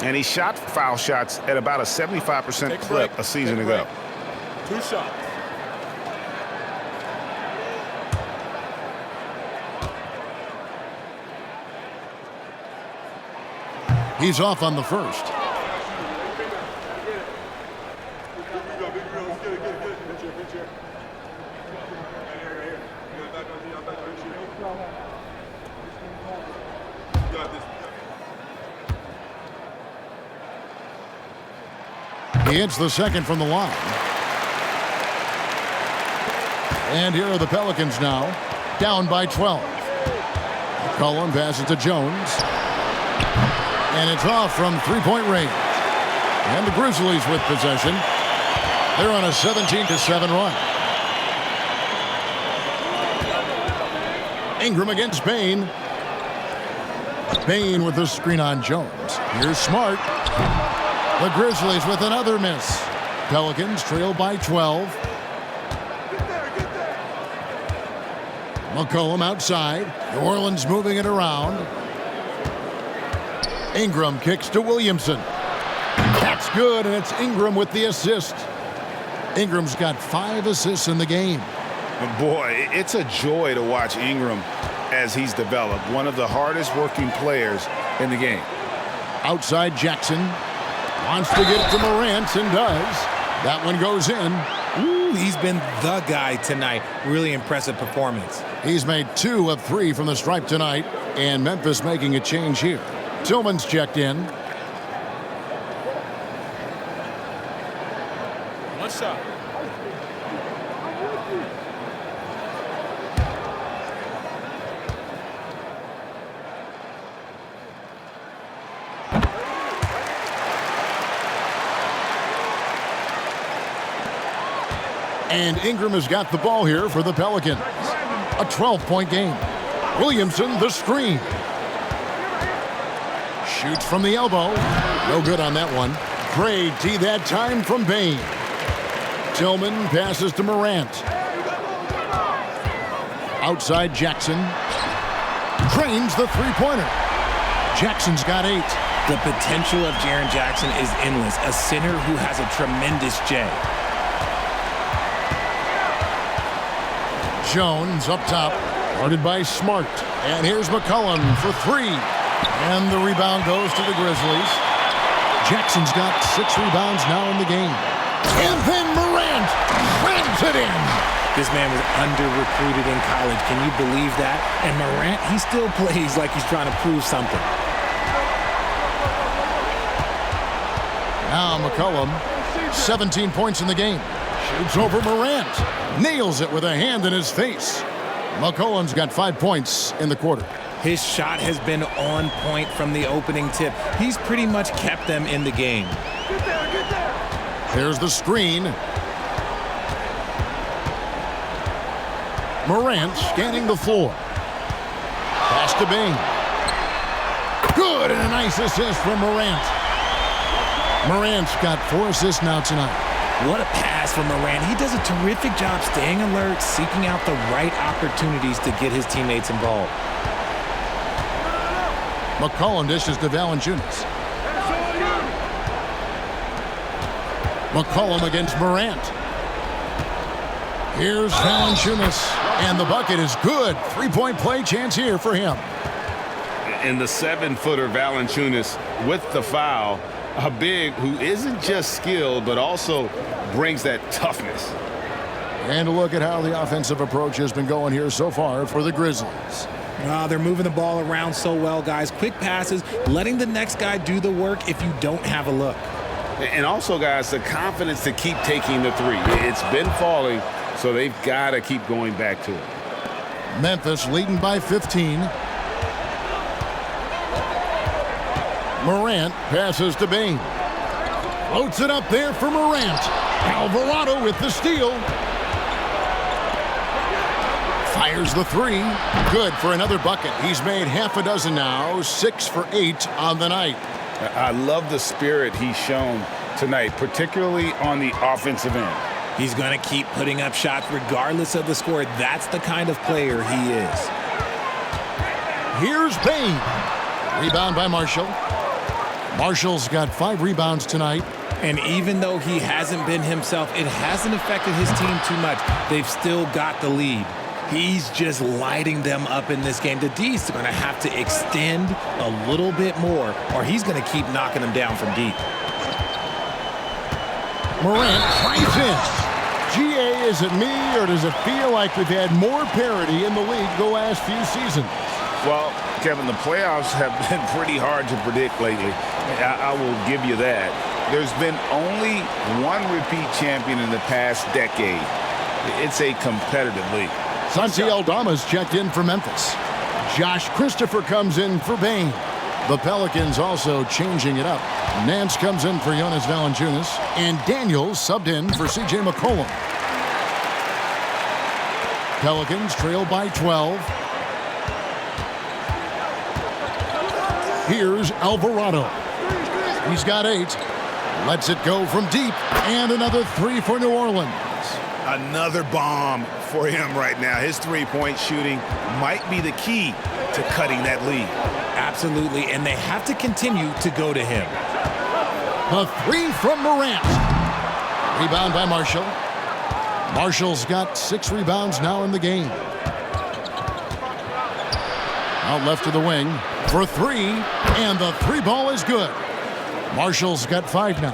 And he shot foul shots at about a 75% clip a season ago. 2 shots. He's off on the first. He hits the 2nd from the line. And here are the Pelicans now, down by 12. Cullen passes to Jones. And it's off from 3-point range. And the Grizzlies with possession. They're on a 17-7 run. Ingram against Bain. Bain with the screen on Jones. Here's Smart. The Grizzlies with another miss. Pelicans trail by 12. McCollum outside. New Orleans moving it around. Ingram kicks to Williamson. That's good, and it's Ingram with the assist. Ingram's got 5 assists in the game. Boy, it's a joy to watch Ingram as he's developed. One of the hardest working players in the game. Outside Jackson. Wants to get it to Morant and does. That one goes in. Ooh, he's been the guy tonight. Really impressive performance. He's made 2 of 3 from the stripe tonight, and Memphis making a change here. Tillman's checked in. 1 shot. And Ingram has got the ball here for the Pelicans. A 12-point game. Williamson, the screen. Shoots from the elbow. No good on that one. Great D that time from Bain. Tillman passes to Morant. Outside Jackson. Drains the three-pointer. Jackson's got 8. The potential of Jaren Jackson is endless. A center who has a tremendous J. Jones up top, guarded by Smart. And here's McCollum for 3. And the rebound goes to the Grizzlies. Jackson's got 6 rebounds now in the game. And then Morant slams it in. This man was under-recruited in college. Can you believe that? And Morant, he still plays like he's trying to prove something. Now McCollum, 17 points in the game. Shoots over Morant. Nails it with a hand in his face. McCollum's got 5 points in the quarter. His shot has been on point from the opening tip. He's pretty much kept them in the game. Get there. Here's the screen. Morant scanning the floor. Pass to Bain. Good, and a nice assist from Morant. Morant's got 4 assists now tonight. What a pass from Morant. He does a terrific job staying alert, seeking out the right opportunities to get his teammates involved. McCollum dishes to Valanciunas. McCollum against Morant. Here's Valanciunas, and the bucket is good. 3-point play chance here for him. And the 7-footer Valanciunas with the foul. A big who isn't just skilled, but also brings that toughness. And a look at how the offensive approach has been going here so far for the Grizzlies. They're moving the ball around so well, guys. Quick passes, letting the next guy do the work if you don't have a look. And also, guys, the confidence to keep taking the 3. It's been falling, so they've got to keep going back to it. Memphis leading by 15. Morant passes to Bain. Floats it up there for Morant. Alvarado with the steal. Fires the 3. Good for another bucket. He's made half a dozen now. 6 for 8 on the night. I love the spirit he's shown tonight, particularly on the offensive end. He's going to keep putting up shots regardless of the score. That's the kind of player he is. Here's Bain. Rebound by Marshall. Marshall's got 5 rebounds tonight. And even though he hasn't been himself, it hasn't affected his team too much. They've still got the lead. He's just lighting them up in this game. The D's are going to have to extend a little bit more, or he's going to keep knocking them down from deep. Morant drives in. GA, is it me, or does it feel like we've had more parity in the league the last few seasons? Well, Kevin, the playoffs have been pretty hard to predict lately. I will give you that. There's been only one repeat champion in the past decade. It's a competitive league. Santi Aldama's checked in for Memphis. Josh Christopher comes in for Bain. The Pelicans also changing it up. Nance comes in for Jonas Valanciunas, and Daniels subbed in for C.J. McCollum. Pelicans trail by 12. Here's Alvarado. He's got 8. Lets it go from deep, and another 3 for New Orleans. Another bomb for him right now. His three-point shooting might be the key to cutting that lead. Absolutely, and they have to continue to go to him. A 3 from Morant. Rebound by Marshall. Marshall's got 6 rebounds now in the game. Out left to the wing for 3, and the 3 ball is good. Marshall's got 5 now.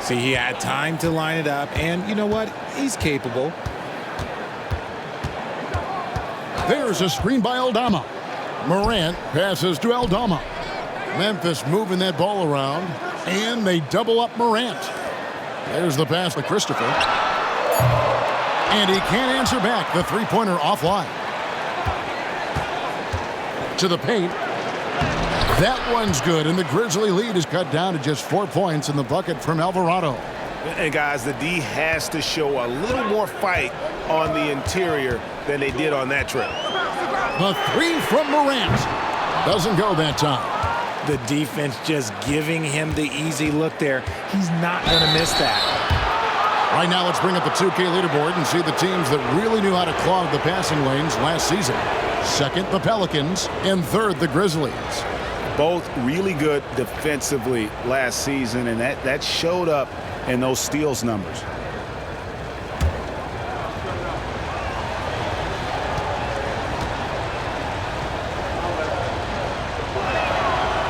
See, he had time to line it up, and you know what? He's capable. There's a screen by Aldama. Morant passes to Aldama. Memphis moving that ball around, and they double up Morant. There's the pass to Christopher. And he can't answer back. The three-pointer offline. To the paint. That one's good, and the Grizzly lead is cut down to just 4 points in the bucket from Alvarado. And guys, the D has to show a little more fight on the interior than they did on that trip. The 3 from Morant. Doesn't go that time. The defense just giving him the easy look there. He's not going to miss that. Right now, let's bring up the 2K leaderboard and see the teams that really knew how to clog the passing lanes last season. Second, the Pelicans, and third, the Grizzlies. Both really good defensively last season, and that showed up in those steals numbers.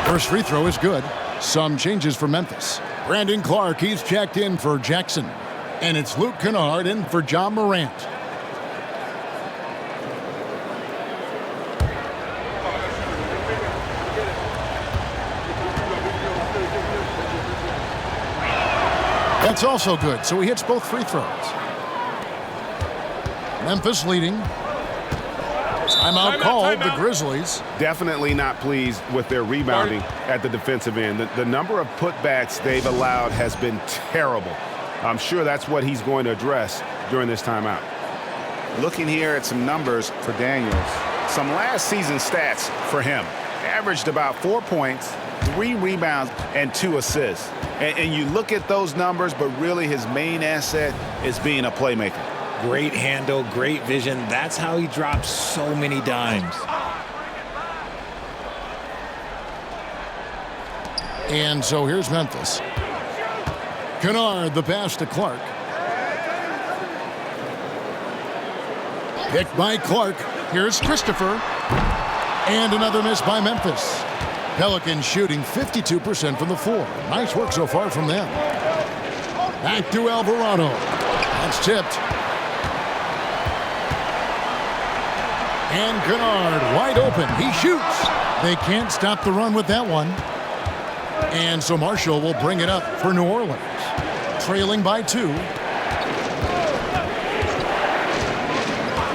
First free throw is good. Some changes for Memphis. Brandon Clark, he's checked in for Jackson. And it's Luke Kennard in for John Morant. That's also good, so he hits both free throws. Memphis leading. Timeout called, the Grizzlies. Definitely not pleased with their rebounding at the defensive end. The number of putbacks they've allowed has been terrible. I'm sure that's what he's going to address during this timeout. Looking here at some numbers for Daniels. Some last season stats for him. Averaged about 4 points, 3 rebounds, and 2 assists. And you look at those numbers, but really his main asset is being a playmaker. Great handle, great vision. That's how he drops so many dimes. And so here's Memphis. Kennard, the pass to Clark. Picked by Clark. Here's Christopher. And another miss by Memphis. Pelicans shooting 52% from the floor. Nice work so far from them. Back to Alvarado. That's tipped. And Kennard wide open. He shoots. They can't stop the run with that one. And so Marshall will bring it up for New Orleans. Trailing by 2.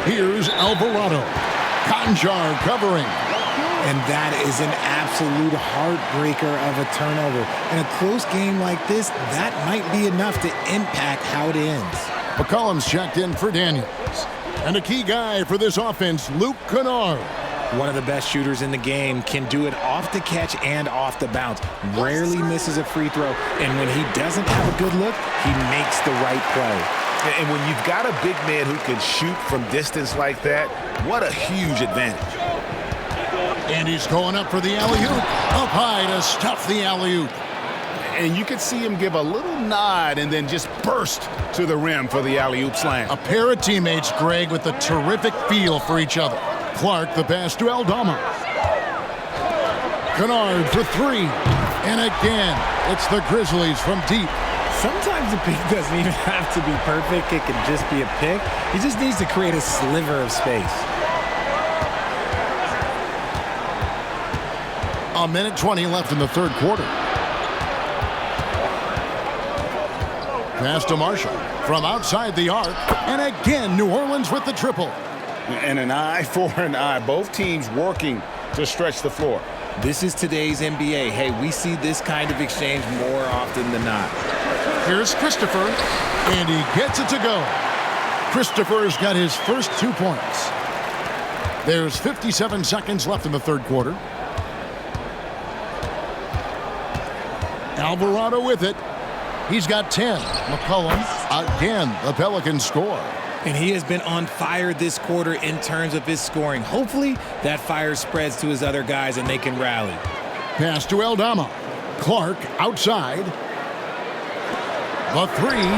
Here's Alvarado. Conjar covering. And that is an absolute heartbreaker of a turnover. In a close game like this, that might be enough to impact how it ends. McCollum's checked in for Daniels. And a key guy for this offense, Luke Kennard. One of the best shooters in the game, can do it off the catch and off the bounce. Rarely misses a free throw, and when he doesn't have a good look, he makes the right play. And when you've got a big man who can shoot from distance like that, what a huge advantage. And he's going up for the alley-oop. Up high to stuff the alley-oop. And you could see him give a little nod and then just burst to the rim for the alley-oop slam. A pair of teammates, Greg, with a terrific feel for each other. Clark, the pass to Aldama. Kennard for three. And again, it's the Grizzlies from deep. Sometimes the pick doesn't even have to be perfect. It can just be a pick. He just needs to create a sliver of space. A minute 20 left in the third quarter. Pass to Marshall from outside the arc. And again, New Orleans with the triple. And an eye for an eye. Both teams working to stretch the floor. This is today's NBA. Hey, we see this kind of exchange more often than not. Here's Christopher, and he gets it to go. Christopher's got his first 2 points. There's 57 seconds left in the third quarter. Alvarado with it. He's got 10. McCollum, again, the Pelicans score. And he has been on fire this quarter in terms of his scoring. Hopefully, that fire spreads to his other guys and they can rally. Pass to Aldama. Clark outside. The three.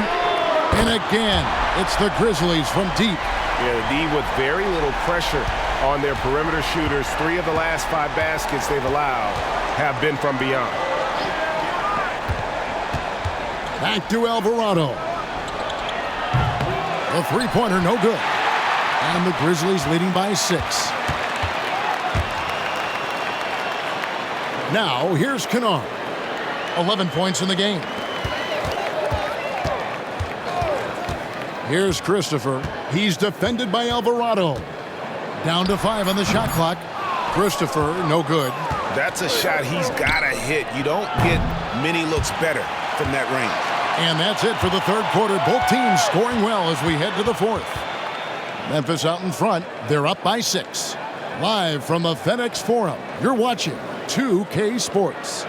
And again, it's the Grizzlies from deep. Yeah, the D with very little pressure on their perimeter shooters. 3 of the last 5 baskets they've allowed have been from beyond. Back to Alvarado. The three-pointer, no good. And the Grizzlies leading by 6. Now, here's Kennard. 11 points in the game. Here's Christopher. He's defended by Alvarado. Down to 5 on the shot clock. Christopher, no good. That's a shot he's got to hit. You don't get many looks better from that range. And that's it for the third quarter. Both teams scoring well as we head to the fourth. Memphis out in front. They're up by 6. Live from the FedEx Forum, you're watching 2K Sports.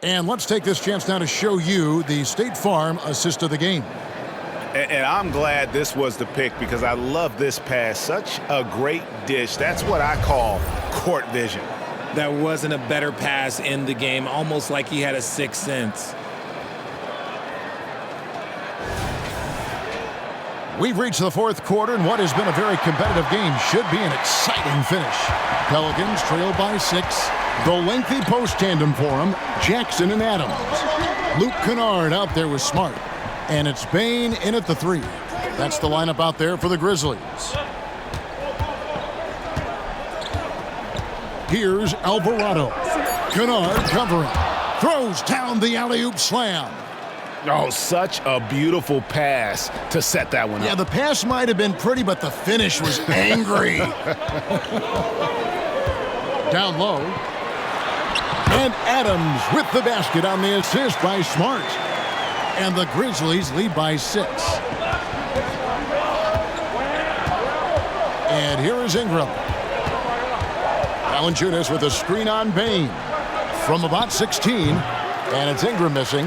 And let's take this chance now to show you the State Farm assist of the game. And I'm glad this was the pick because I love this pass. Such a great dish. That's what I call court vision. That wasn't a better pass in the game, almost like he had a sixth sense. We've reached the fourth quarter, and what has been a very competitive game should be an exciting finish. Pelicans trail by 6. The lengthy post tandem for them, Jackson and Adams. Luke Kennard out there with Smart. And it's Bane in at the 3. That's the lineup out there for the Grizzlies. Here's Alvarado. Kennard covering. Throws down the alley-oop slam. Oh, such a beautiful pass to set that one up. Yeah, the pass might have been pretty, but the finish was angry. Down low. And Adams with the basket on the assist by Smart. And the Grizzlies lead by 6. And here is Ingram. Valanciunas with a screen on Bane. From about 16. And it's Ingram missing.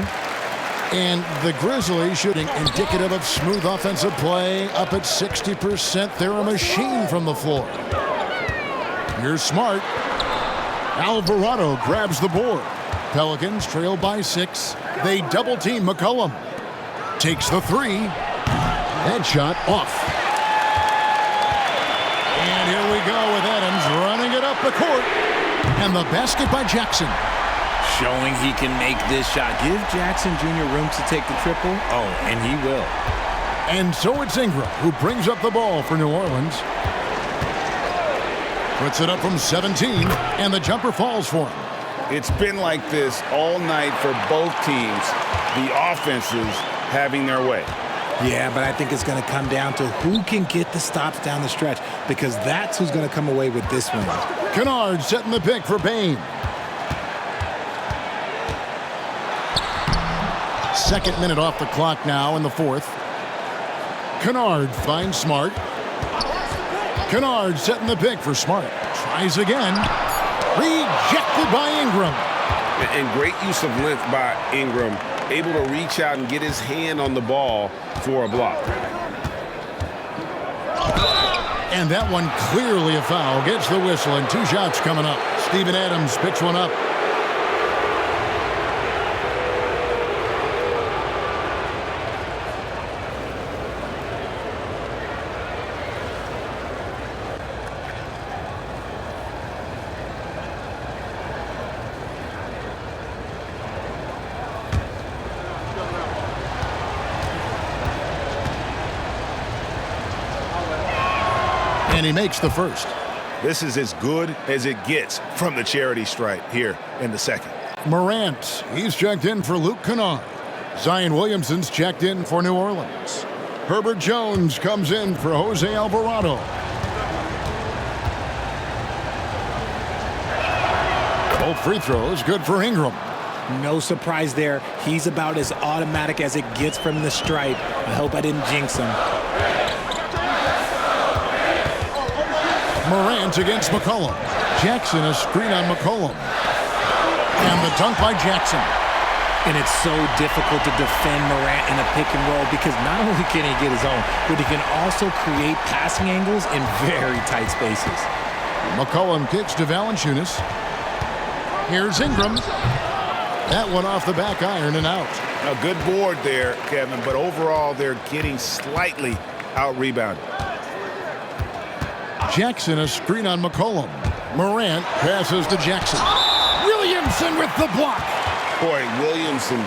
And the Grizzlies shooting indicative of smooth offensive play. Up at 60%. They're a machine from the floor. Here's Smart. Alvarado grabs the board. Pelicans trail by 6. They double-team McCollum. Takes the 3. Headshot off. And here we go with Adams running it up the court. And the basket by Jackson. Showing he can make this shot. Give Jackson Jr. room to take the triple. Oh, and he will. And so it's Ingram who brings up the ball for New Orleans. Puts it up from 17, and the jumper falls for him. It's been like this all night for both teams, the offenses having their way. Yeah, but I think it's going to come down to who can get the stops down the stretch, because that's who's going to come away with this one. Kennard setting the pick for Bane. Second minute off the clock now in the fourth. Kennard finds Smart. Kennard setting the pick for Smart. Tries again. Rejected by Ingram. And great use of length by Ingram. Able to reach out and get his hand on the ball for a block. And that one clearly a foul. Gets the whistle, and 2 shots coming up. Steven Adams picks one up. And he makes the first. This is as good as it gets from the charity stripe here in the second. Morant, he's checked in for Luke Kennard. Zion Williamson's checked in for New Orleans. Herbert Jones comes in for Jose Alvarado. Both free throws good for Ingram. No surprise there. He's about as automatic as it gets from the stripe. I hope I didn't jinx him. Morant against McCollum. Jackson a screen on McCollum. And the dunk by Jackson. And it's so difficult to defend Morant in a pick and roll, because not only can he get his own, but he can also create passing angles in very tight spaces. McCollum kicks to Valanciunas. Here's Ingram. That one off the back iron and out. A good board there, Kevin, but overall they're getting slightly out-rebounded. Jackson a screen on McCollum. Morant passes to Jackson. Williamson with the block. Boy, Williamson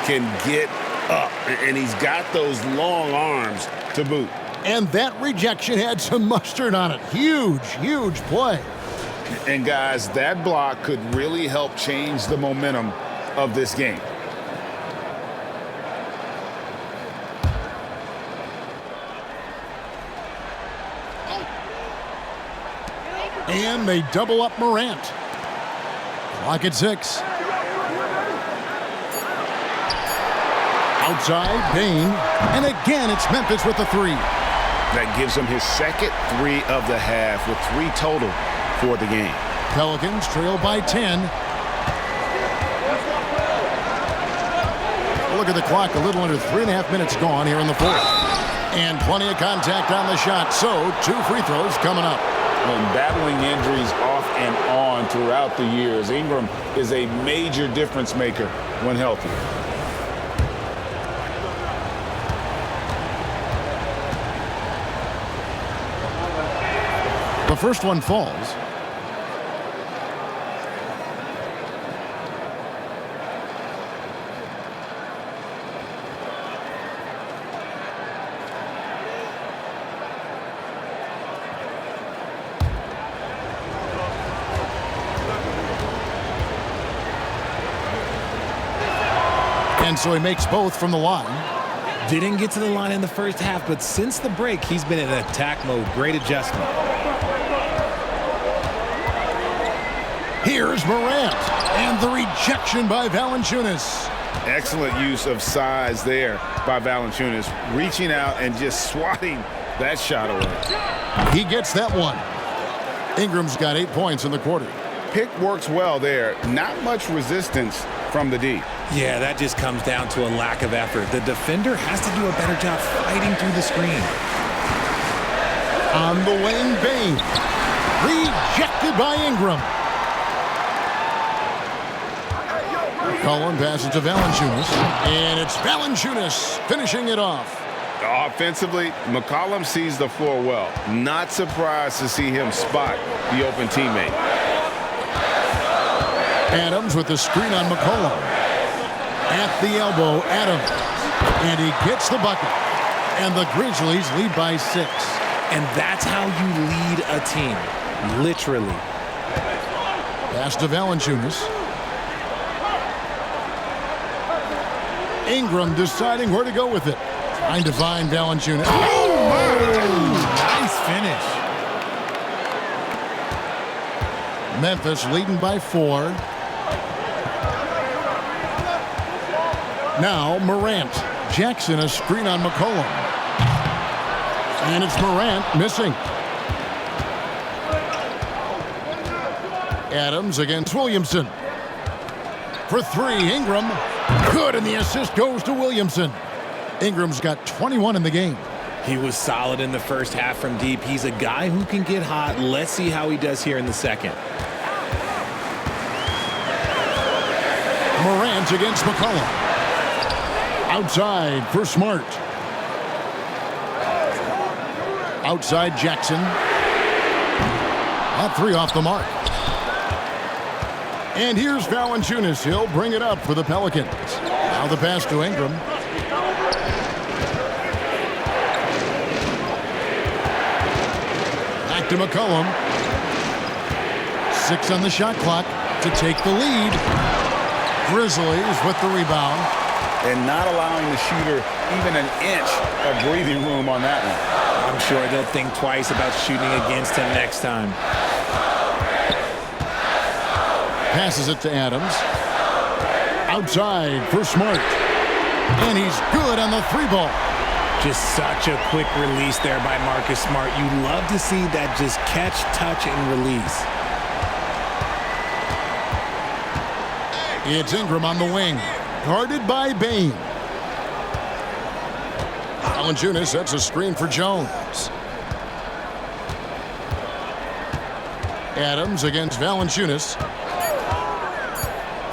can get up, and he's got those long arms to boot. And that rejection had some mustard on it. Huge, huge play. And guys, that block could really help change the momentum of this game. And they double up Morant. Clock at 6. Outside, Bane. And again, it's Memphis with the 3. That gives him his second 3 of the half, with 3 total for the game. Pelicans trail by 10. Look at the clock, a little under 3.5 minutes gone here in the fourth. And plenty of contact on the shot, so 2 free throws coming up. When battling injuries off and on throughout the years, Ingram is a major difference maker when healthy. The first one falls. And so he makes both from the line. Didn't get to the line in the first half, but since the break, he's been in attack mode. Great adjustment. Here's Morant, and the rejection by Valanciunas. Excellent use of size there by Valanciunas, reaching out and just swatting that shot away. He gets that one. Ingram's got 8 points in the quarter. Pick works well there. Not much resistance from the D. Yeah, that just comes down to a lack of effort. The defender has to do a better job fighting through the screen. On the wing, Bane. Rejected by Ingram. McCollum passes to Valanciunas, and it's Valanciunas finishing it off. Offensively, McCollum sees the floor well. Not surprised to see him spot the open teammate. Adams with the screen on McCollum. At the elbow, Adams. And he gets the bucket. And the Grizzlies lead by 6. And that's how you lead a team. Literally. Pass to Valanciunas. Ingram deciding where to go with it. Trying to find Valanciunas. Nice finish. Memphis leading by 4. Now Morant. Jackson a screen on McCollum. And it's Morant missing. Adams against Williamson. For 3, Ingram. Good, and the assist goes to Williamson. Ingram's got 21 in the game. He was solid in the first half from deep. He's a guy who can get hot. Let's see how he does here in the second. Morant against McCollum. Outside for Smart. Outside Jackson. That 3 off the mark. And here's Valanciunas. He'll bring it up for the Pelicans. Now the pass to Ingram. Back to McCollum. 6 on the shot clock to take the lead. Grizzlies with the rebound. And not allowing the shooter even an inch of breathing room on that one. I'm sure they'll think twice about shooting against him next time. Passes it to Adams. Outside for Smart. And he's good on the 3-ball. Just such a quick release there by Marcus Smart. You love to see that just catch, touch, and release. It's Ingram on the wing. Guarded by Bane. Valanciunas sets a screen for Jones. Adams against Valanciunas.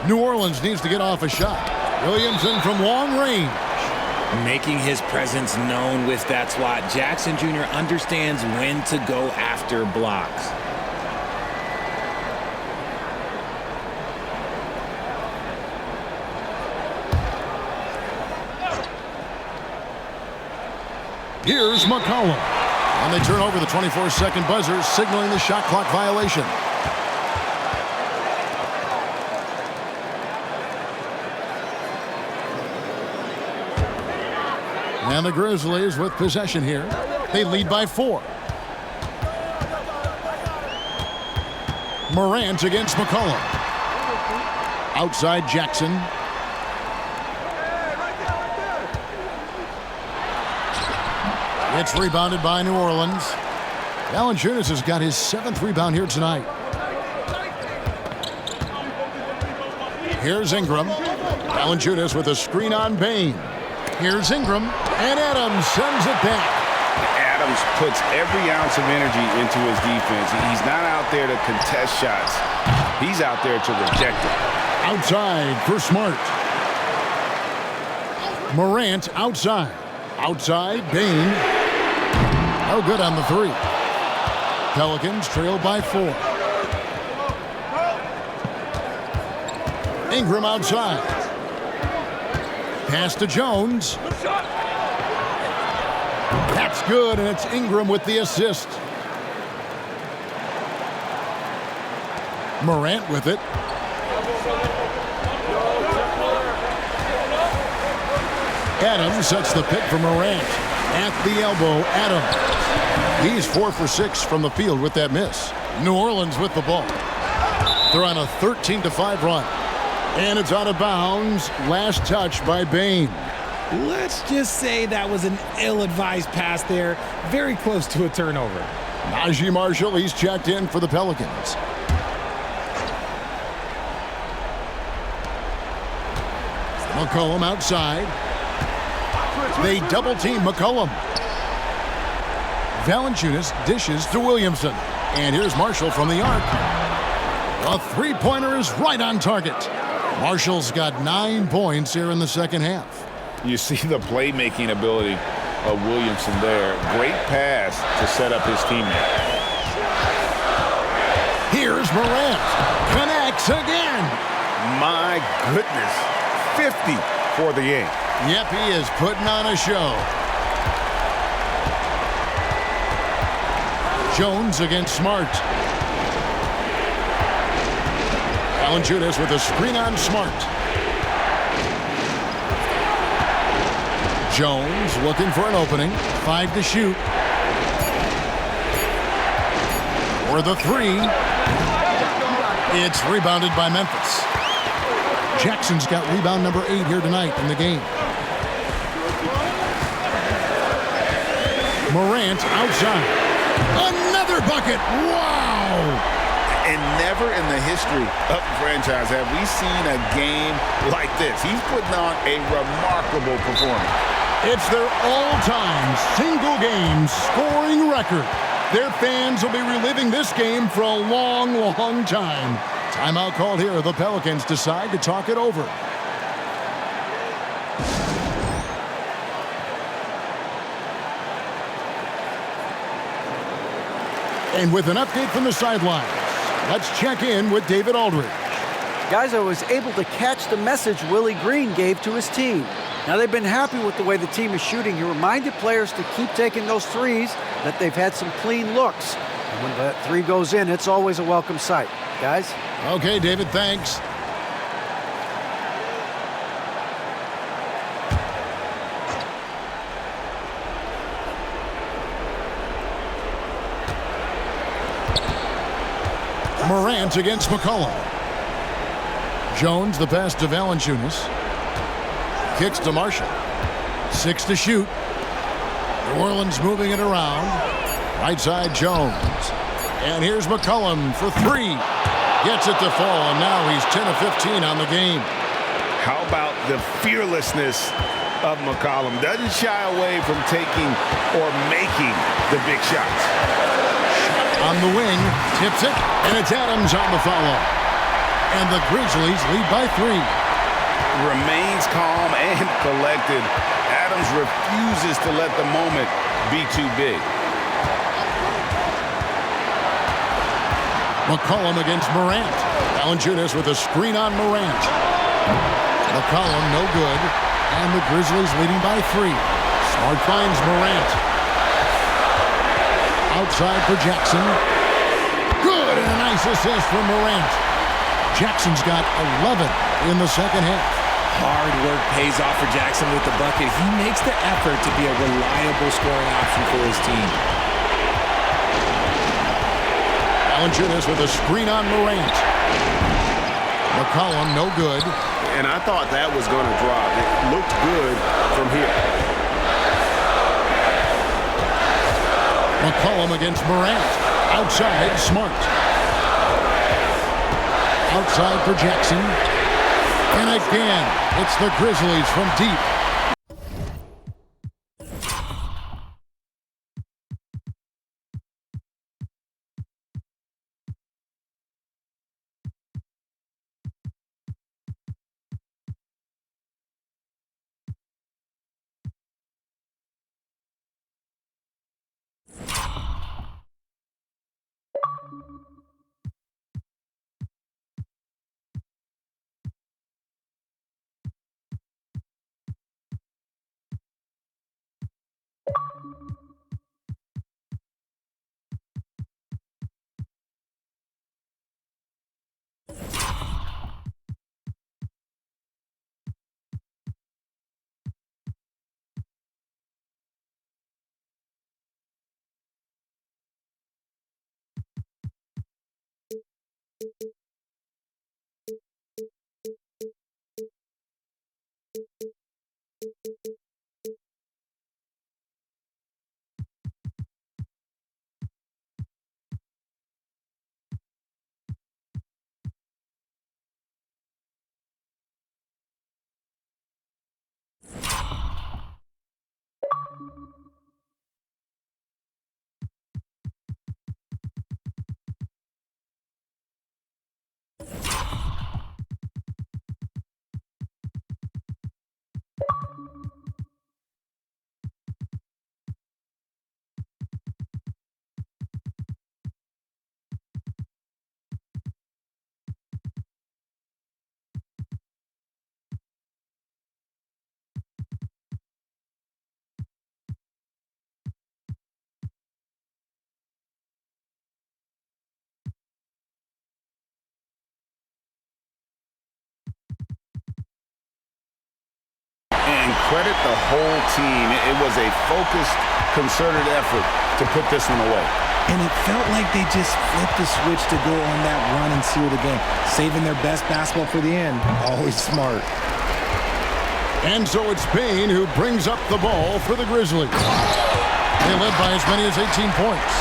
New Orleans needs to get off a shot. Williamson from long range. Making his presence known with that swat. Jackson Jr. understands when to go after blocks. Here's McCollum. And they turn over the 24-second buzzer, signaling the shot clock violation. And the Grizzlies with possession here. They lead by 4. Morant against McCollum. Outside Jackson. It's rebounded by New Orleans. Valanciunas has got his 7th rebound here tonight. Here's Ingram. Valanciunas with a screen on Bane. Here's Ingram, and Adams sends it back. Adams puts every ounce of energy into his defense. He's not out there to contest shots. He's out there to reject it. Outside for Smart. Morant outside. Outside, Bane. No good on the 3. Pelicans trail by 4. Ingram outside. Pass to Jones. That's good, and it's Ingram with the assist. Morant with it. Adams sets the pick for Morant. At the elbow, Adams. He's 4 for 6 from the field with that miss. New Orleans with the ball. They're on a 13-5 run. And it's out of bounds. Last touch by Bane. Let's just say that was an ill-advised pass there. Very close to a turnover. Najee Marshall, he's checked in for the Pelicans. McCollum outside. They double-team McCollum. Valanciunas dishes to Williamson. And here's Marshall from the arc. A 3-pointer is right on target. Marshall's got 9 points here in the second half. You see the playmaking ability of Williamson there. Great pass to set up his teammate. Here's Morant. Connects again. My goodness. 50 for the game. Yep, he is putting on a show. Jones against Smart. Valanciunas with a screen on Smart. Jones looking for an opening. 5 to shoot. For the 3. It's rebounded by Memphis. Jackson's got rebound number 8 here tonight in the game. Morant outside. Another bucket. Wow! And never in the history of the franchise have we seen a game like this. He's putting on a remarkable performance. It's their all-time single-game scoring record. Their fans will be reliving this game for a long, long time. Timeout called here. The Pelicans decide to talk it over. And with an update from the sidelines, let's check in with David Aldridge. Guys, I was able to catch the message Willie Green gave to his team. Now, they've been happy with the way the team is shooting. He reminded players to keep taking those threes, that they've had some clean looks. And when that 3 goes in, it's always a welcome sight. Guys? Okay, David, thanks. Morant against McCollum. Jones, the pass to Valanciunas. Kicks to Marshall. 6 to shoot. New Orleans moving it around. Right side, Jones. And here's McCollum for 3. Gets it to fall, and now he's 10 of 15 on the game. How about the fearlessness of McCollum? Doesn't shy away from taking or making the big shots. On the wing, tips it, and it's Adams on the follow. And the Grizzlies lead by 3. Remains calm and collected. Adams refuses to let the moment be too big. McCollum against Morant. Valanciunas with a screen on Morant. McCollum no good. And the Grizzlies leading by 3. Smart finds Morant. Outside for Jackson. Good, and a nice assist from Morant. Jackson's got 11 in the second half. Hard work pays off for Jackson with the bucket. He makes the effort to be a reliable scoring option for his team. Valanciunas with a screen on Morant. McCollum no good. And I thought that was going to drop. It looked good from here. McCollum against Morant. Outside, Smart. Outside for Jackson. And again, it's the Grizzlies from deep. credit the whole team. It was a focused, concerted effort to put this one away. And it felt like they just flipped the switch to go on that run and seal the game. Saving their best basketball for the end. Always smart. And so it's Payne who brings up the ball for the Grizzlies. They led by as many as 18 points.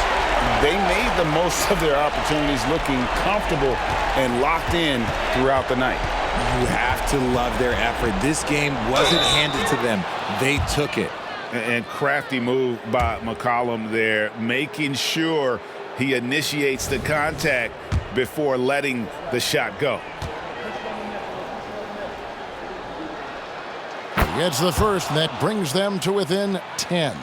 They made the most of their opportunities, looking comfortable and locked in throughout the night. You have to love their effort. This game wasn't handed to them. They took it. And crafty move by McCollum there, making sure he initiates the contact before letting the shot go. He gets the first, and that brings them to within 10.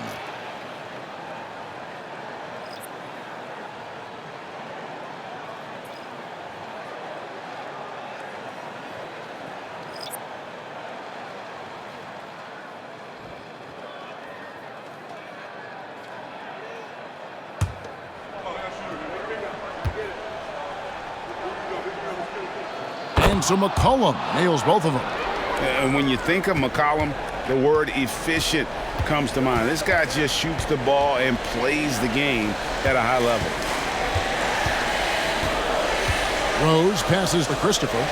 And so McCollum nails both of them. And when you think of McCollum, the word efficient comes to mind. This guy just shoots the ball and plays the game at a high level. Rose passes to Christopher.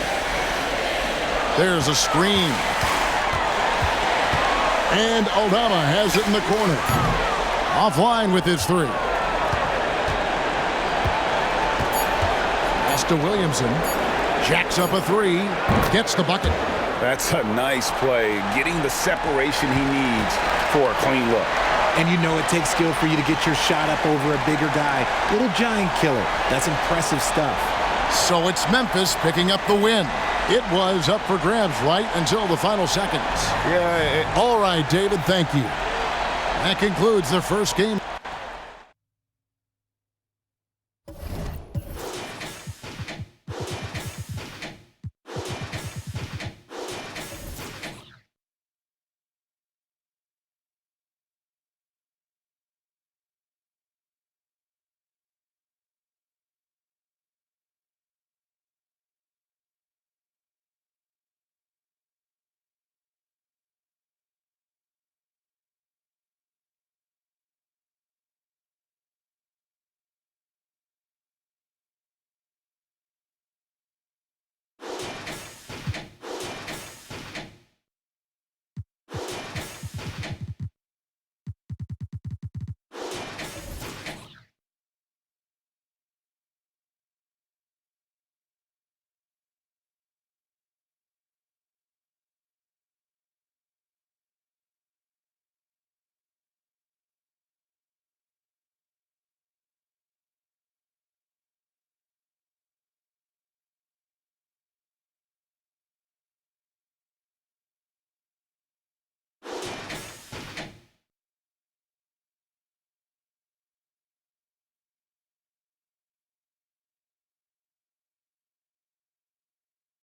There's a screen. And Aldama has it in the corner. Offline with his three. Pass to Williamson. Jacks up a three. Gets the bucket. That's a nice play, getting the separation he needs for a clean look. And you know it takes skill for you to get your shot up over a bigger guy. Little giant killer. That's impressive stuff. So it's Memphis picking up the win. It was up for grabs right until the final seconds. Yeah. All right, David, thank you. That concludes the first game.